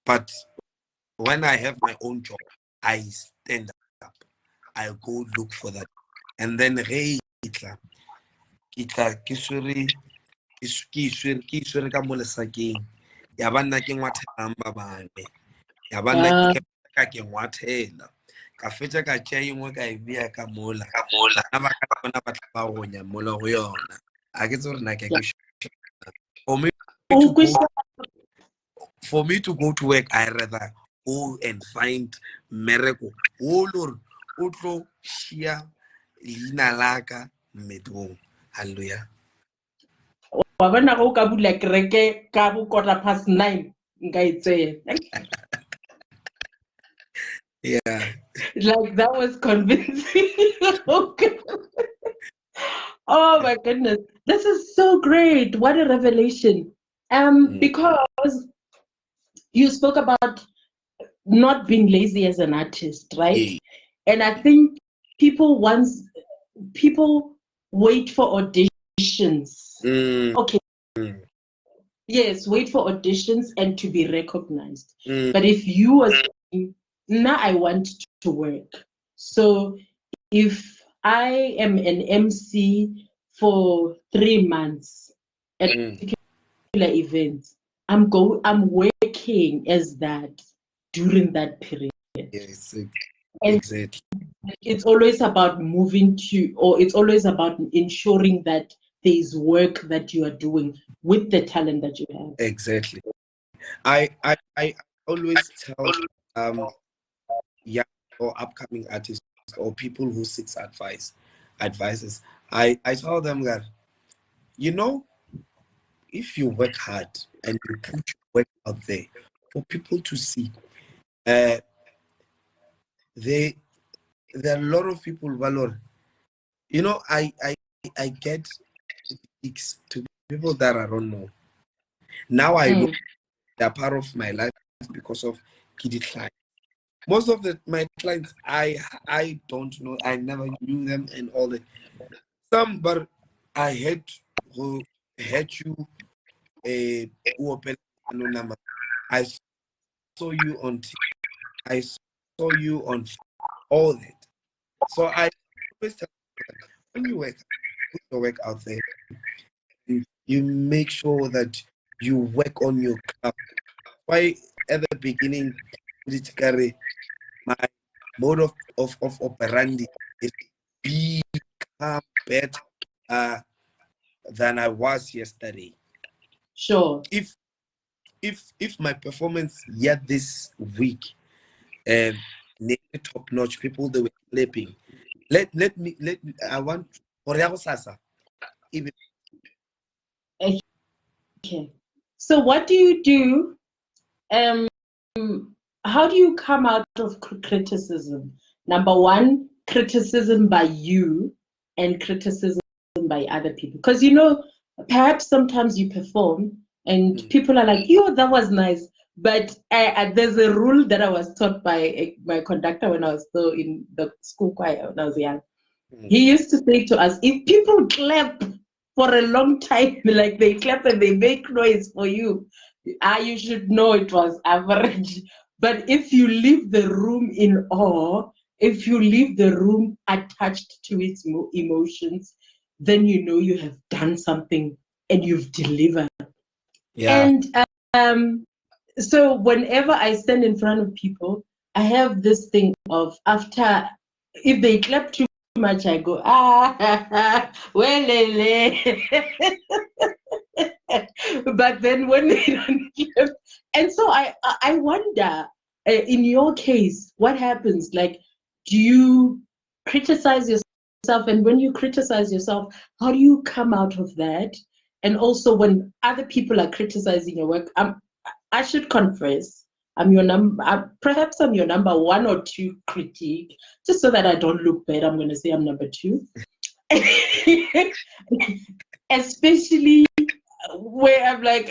but when I have my own job I stand up, I go look for that, and then re itla ke swere ka mo lesakeng ya banna ke ngwathelang ba bane ya banna ke ka ke ngwathela ka fetša ka tšea engwe ka e bea ka mola bana ba ka bona ba tla ba gonya mola go yona a ke tse gore na ke for me to go to work, I rather go and find mmereko o lore o tlo šia leina laka mmedong. Hallelujah. Wa bona go ka bula kereke ka bo 9:15 nka itse. Yeah. Like that was convincing. Okay. Oh my goodness. This is so great. What a revelation. Because you spoke about not being lazy as an artist, right? Yeah. And I think people wait for auditions. Okay. Yes, wait for auditions and to be recognized. But if you are saying, now I want to work. So if I am an MC for 3 months at a particular event, I'm working as that during that period. Yes, And exactly. it's always about it's always about ensuring that there is work that you are doing with the talent that you have. Exactly. I always tell young or upcoming artists or people who seek advices. I tell them that, you know, if you work hard and you put your work out there for people to see, there are a lot of people, Valor. You know, I get critiques to people that I don't know. Now I know they're part of my life because of Kiddy clients. Most of my clients I don't know. I never knew them and all that. Some, but I had who had you a open number. I saw you on I saw you on all that. So I always tell them, when you put your work out there, you make sure that you work on your craft. why at the beginning, my mode of operandi is become better than I was yesterday. Sure. If my performance yet this week top notch, people they were clapping. Let me I want for sasa even. Okay. So what do you do? How do you come out of criticism? Number one, criticism by you and criticism by other people. Because perhaps sometimes you perform and people are like, yo, that was nice. But there's a rule that I was taught by my conductor when I was still in the school choir when I was young. He used to say to us, if people clap for a long time, like they clap and they make noise for you, you should know it was average. But if you leave the room in awe, if you leave the room attached to its emotions, then you know you have done something and you've delivered. Yeah. And so whenever I stand in front of people, I have this thing of after, if they clap too much, I go, well, but then when they don't clap, and so I wonder, in your case, what happens? Like, do you criticize yourself? And when you criticize yourself, how do you come out of that? And also, when other people are criticizing your work, I should confess, perhaps I'm your number one or two critique, just so that I don't look bad. I'm going to say I'm number two. Especially where I'm like,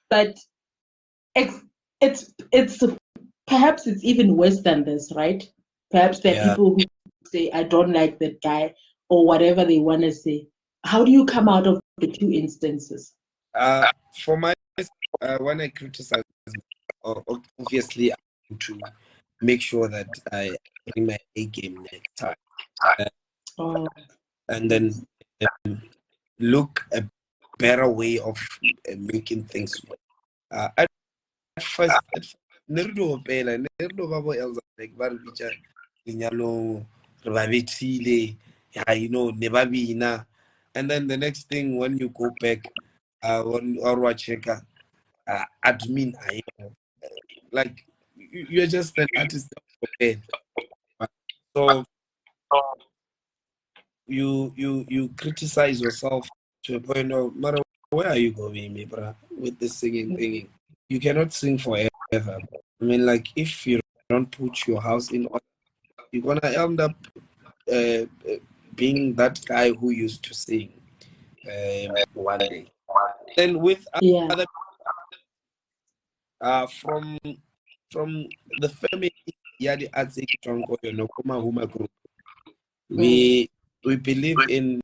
but it's perhaps it's even worse than this, right? Perhaps there are people who say, I don't like that guy, or whatever they want to say. How do you come out of the two instances? For my when I criticize, obviously I want to make sure that I bring my A game next time, and then look a better way of making things work. At first, Nerdo Pela, Nerdo Babo Elza, like Barbicha, Linyalo, Rabavitile, Nebabina. And then the next thing, when you go back, on Orwa Cheka, admin, like, you're just an artist. So you criticize yourself to a point of, Mara, where are you going, me, bro, with this singing thing? You cannot sing forever. I mean, like, if you don't put your house in order, you're gonna end up being that guy who used to sing one day. Then with other from the family, Yadi Adzik Tronko, Huma group, we believe in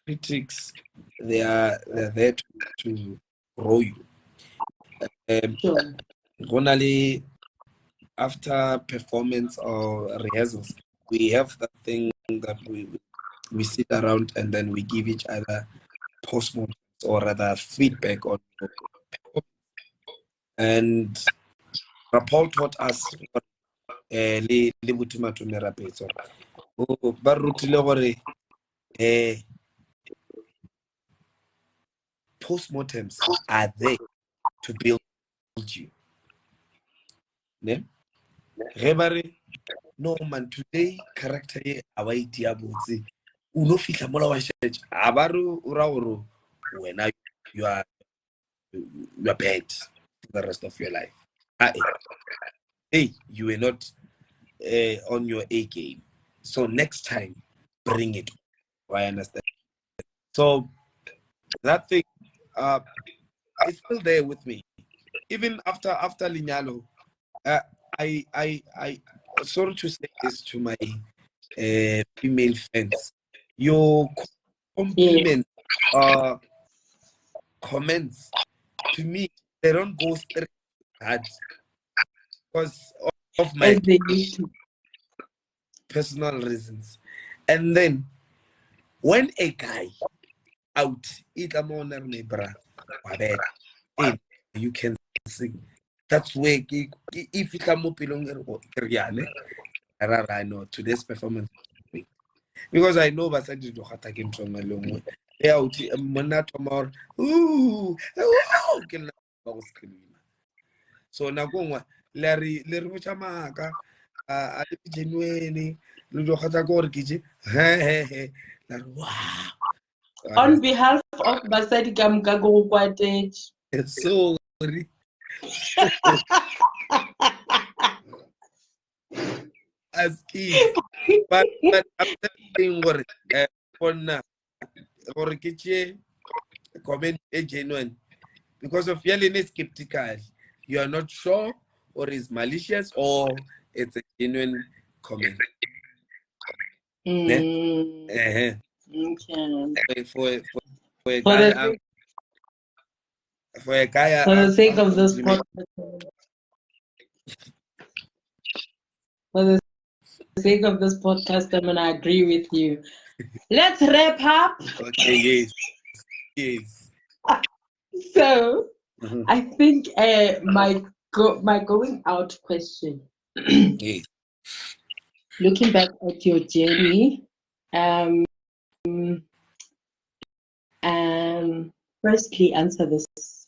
critics. They're there to grow you. Generally, after performance or rehearsals, we have that thing that we sit around and then we give each other postmortems, or rather feedback on performance. And Paul taught us le botuma to Rapetsoa. Ba rutile gore postmortems are there to build you. Ne? No man, today character ye aba itia botse. Uno fitla mola wa shege. Abaru urauro when you are bad for the rest of your life. Hey, you were not on your A game. So next time, bring it. I understand. So that thing is still there with me. Even after Linyalo, I sorry to say this to my female fans. Your compliment comments to me, they don't go straight hard because of my personal reasons. And then when a guy out. Itlamona nebra. You can sing. That's where if you come up along no today's performance. Because I know but I did not take from a long way. They out mona tomorrow. Ooh, so na gongwa Larry Chamaka a genuine Ludo Hatagor Kiji. Hey, wow. On behalf of Basadi Gamgago Quatage. Sorry. As kids. But I'm saying what for now or kitchen comment a genuine because of yelling is skeptical. You are not sure or is malicious or it's a genuine comment. Okay. For a guy for the sake of this podcast, for the sake of this podcast, I'm gonna agree with you. Let's wrap up. Okay, yes. So I think my going out question. Yes. Looking back at your journey, firstly answer this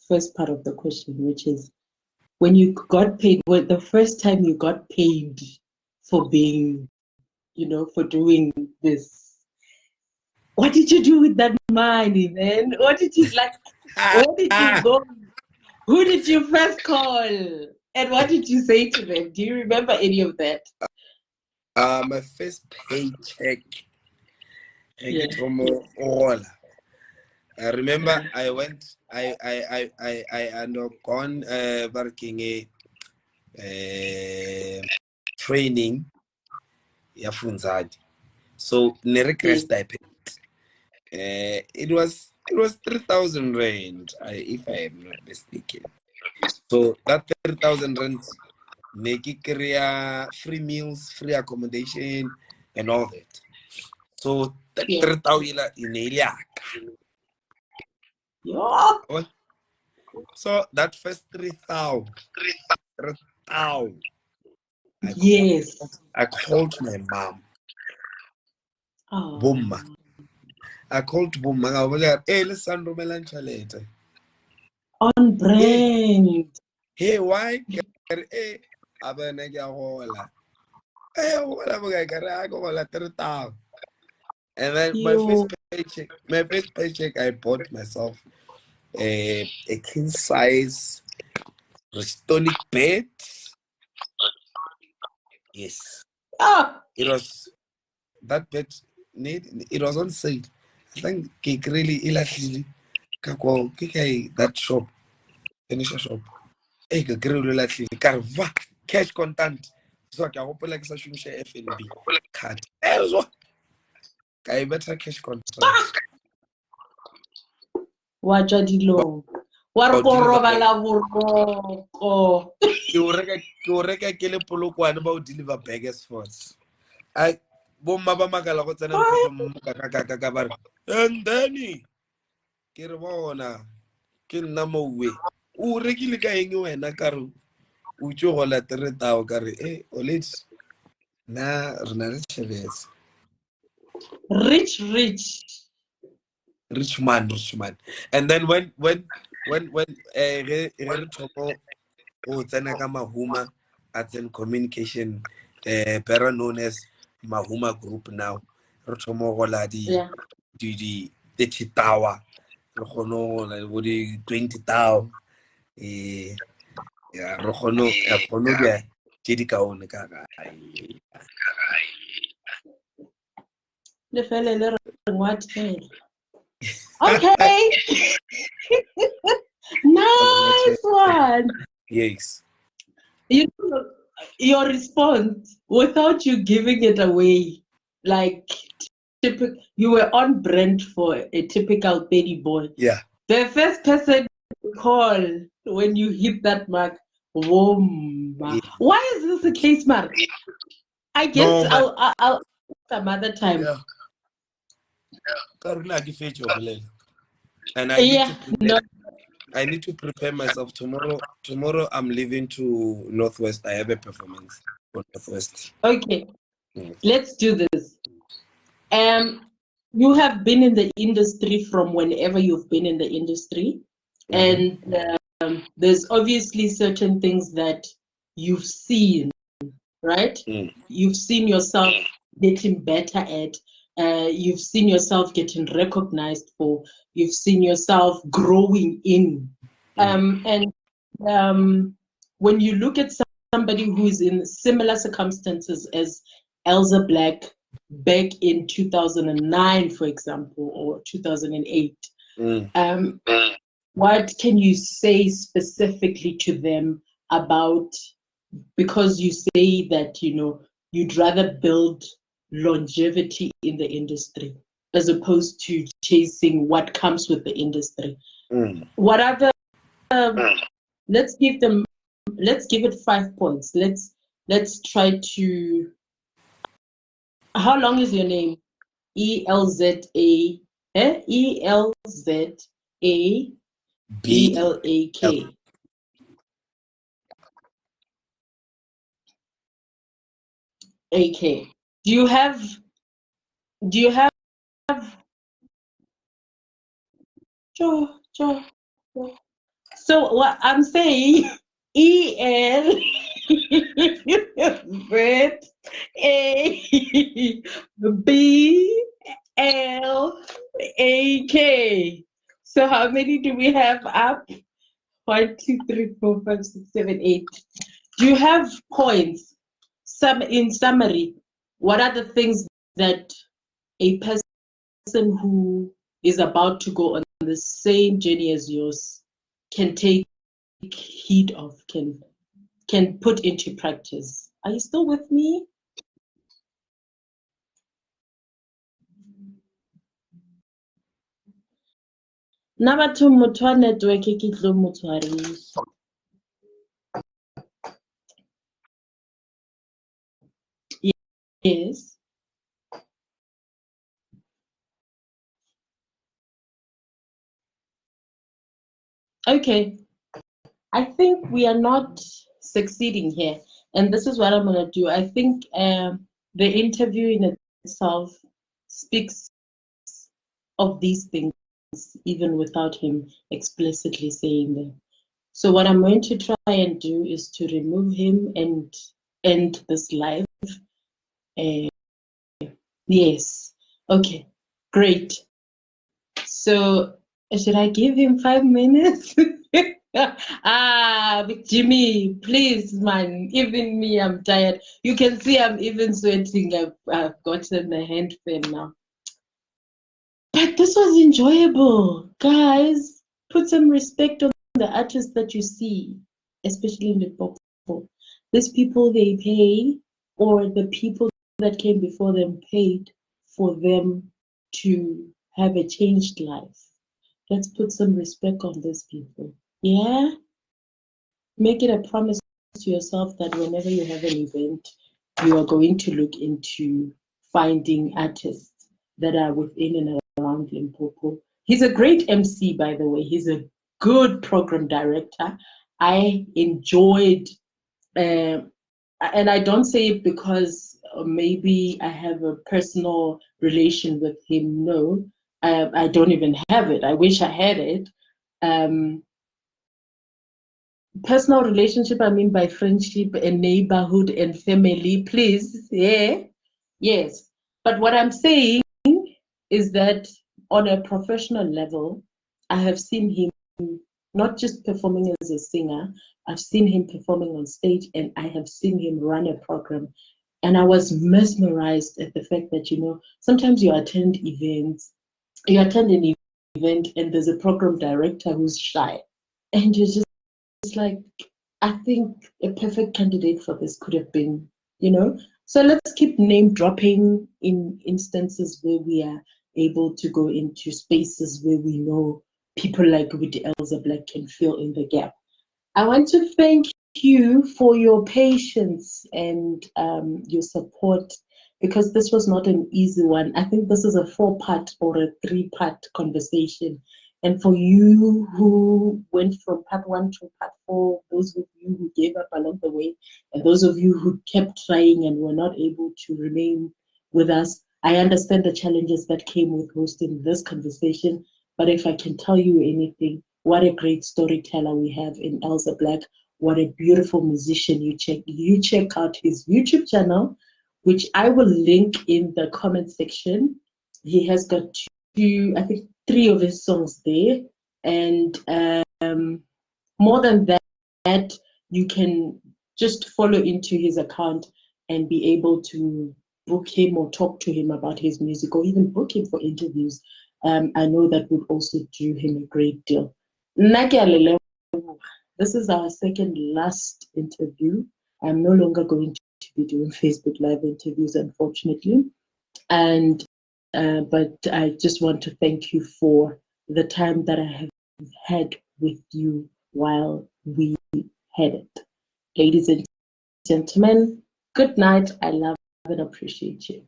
first part of the question, which is when you got paid, the first time you got paid for being, for doing this, what did you do with that money, man? What did you like? Where did you go? Who did you first call? And what did you say to them? Do you remember any of that? My first paycheck. I get from all. I remember I went. I undergone working a training. Yafunzadi. So ne request stipend. It was 3,000 rand, if I am not mistaken. So that 3,000 rand make it career free meals, free accommodation, and all that. So that 3,000 in a So that first 3,000. Yes. I called my mom. Oh. Boom. I called Boom. I was like, hey, listen, later. On brand. Hey, why? Hey, Abanagahola. Hey, what am I going to And then my first paycheck, I bought myself a king size Restonic bed. Yes. It was that bed. It was on sale. I think it really illustrated that shop, furniture shop. Hey, cash contant. So I can open like such a FNB card. I better cash contant. Watswa dilong wa re ko robala boroko ke o reka ke le polokwane ba o deliver baggers force I bomma ba makala go tsena ntho mo ka ba re and then ke re bona ke nna mo we o rekile ka eng wena ka re o tšo go la 3,000 ka re oledi na rena le tšhelete rich man. And then when re thopo o tsena ka Mahuma Arts and Communication better known as Mahuma Group now re thomo go la di 30 tower re kgono la bo di 20,000 ya re kgono dia ke di kaone ka le fele le re what okay. Nice one. Yes. Your response without you giving it away, like you were on brand for a typical petty boy. Yeah. The first person to call when you hit that mark, yeah. Why is this the case, Mark? I guess I'll some other time. Yeah. Karula ke fetso bolela. And I need to Yeah, prepare. no, I need to prepare myself tomorrow. Tomorrow I'm leaving to Northwest. I have a performance for Northwest. okay, Mm. let's do this. You have been in the industry from whenever you've been in the industry, and there's obviously certain things that you've seen, right? Mm. You've seen yourself getting better at, you've seen yourself getting recognized for, you've seen yourself growing in. And when you look at somebody who is in similar circumstances as Elza Blak back in 2009, for example, or 2008, Mm. what can you say specifically to them about, because you say that, you know, you'd rather build longevity in the industry as opposed to chasing what comes with the industry. Mm. What other, let's give them, let's give it 5 points. Let's try to, how long is your name? ELZA, ELZA B L. BLAK. AK. Do you have Joe, Joe, Joe. So what I'm saying, EL Brit A BLAK. So how many do we have up? 1, 2, 3, 4, 5, 6, 7, 8. Do you have points? Some in summary, what are the things that a person who is about to go on the same journey as yours can take heed of, can put into practice? Are you still with me? Na batho motho wa network ke tlo mo tshwarisa. Yes. Okay. I think we are not succeeding here. And this is what I'm going to do. I think the interview in itself speaks of these things, even without him explicitly saying them. So, what I'm going to try and do is to remove him and end this live. Yes. Okay. Great. So should I give him 5 minutes? Big Jimmy, please, man. Even me, I'm tired. You can see I'm even sweating. I've gotten a hand fan now. But this was enjoyable. Guys, put some respect on the artists that you see, especially in the Limpopo. These people they pay, or the people that came before them paid for them to have a changed life. Let's put some respect on these people. Yeah? Make it a promise to yourself that whenever you have an event, you are going to look into finding artists that are within and around Limpopo. He's a great MC, by the way. He's a good program director. I enjoyed, and I don't say it because maybe I have a personal relation with him. No, I don't even have it. I wish I had it. Um, Personal relationship, I mean by friendship and neighborhood and family, please. Yeah. Yes. But what I'm saying is that on a professional level, I have seen him not just performing as a singer, I've seen him performing on stage and I have seen him run a program. And I was mesmerized at the fact that, you know, sometimes you attend events, you attend an event and there's a program director who's shy. And you're just like, I think a perfect candidate for this could have been, you know. So let's keep name dropping in instances where we are able to go into spaces where we know people like with Elza Blak can fill in the gap. I want to thank you for your patience and your support, because this was not an easy one. I think this is a 4-part or a 3-part conversation. And for you who went from part 1 to part 4, those of you who gave up along the way, and those of you who kept trying and were not able to remain with us, I understand the challenges that came with hosting this conversation. But if I can tell you anything, what a great storyteller we have in Elza Blak. What a beautiful musician. You check out his YouTube channel, which I will link in the comment section. He has got two, I think 3 of his songs there. And more than that, you can just follow into his account and be able to book him or talk to him about his music, or even book him for interviews. I know that would also do him a great deal. This is our second last interview. I'm no longer going to be doing Facebook Live interviews, unfortunately. And but I just want to thank you for the time that I have had with you while we had it. Ladies and gentlemen, good night. I love and appreciate you.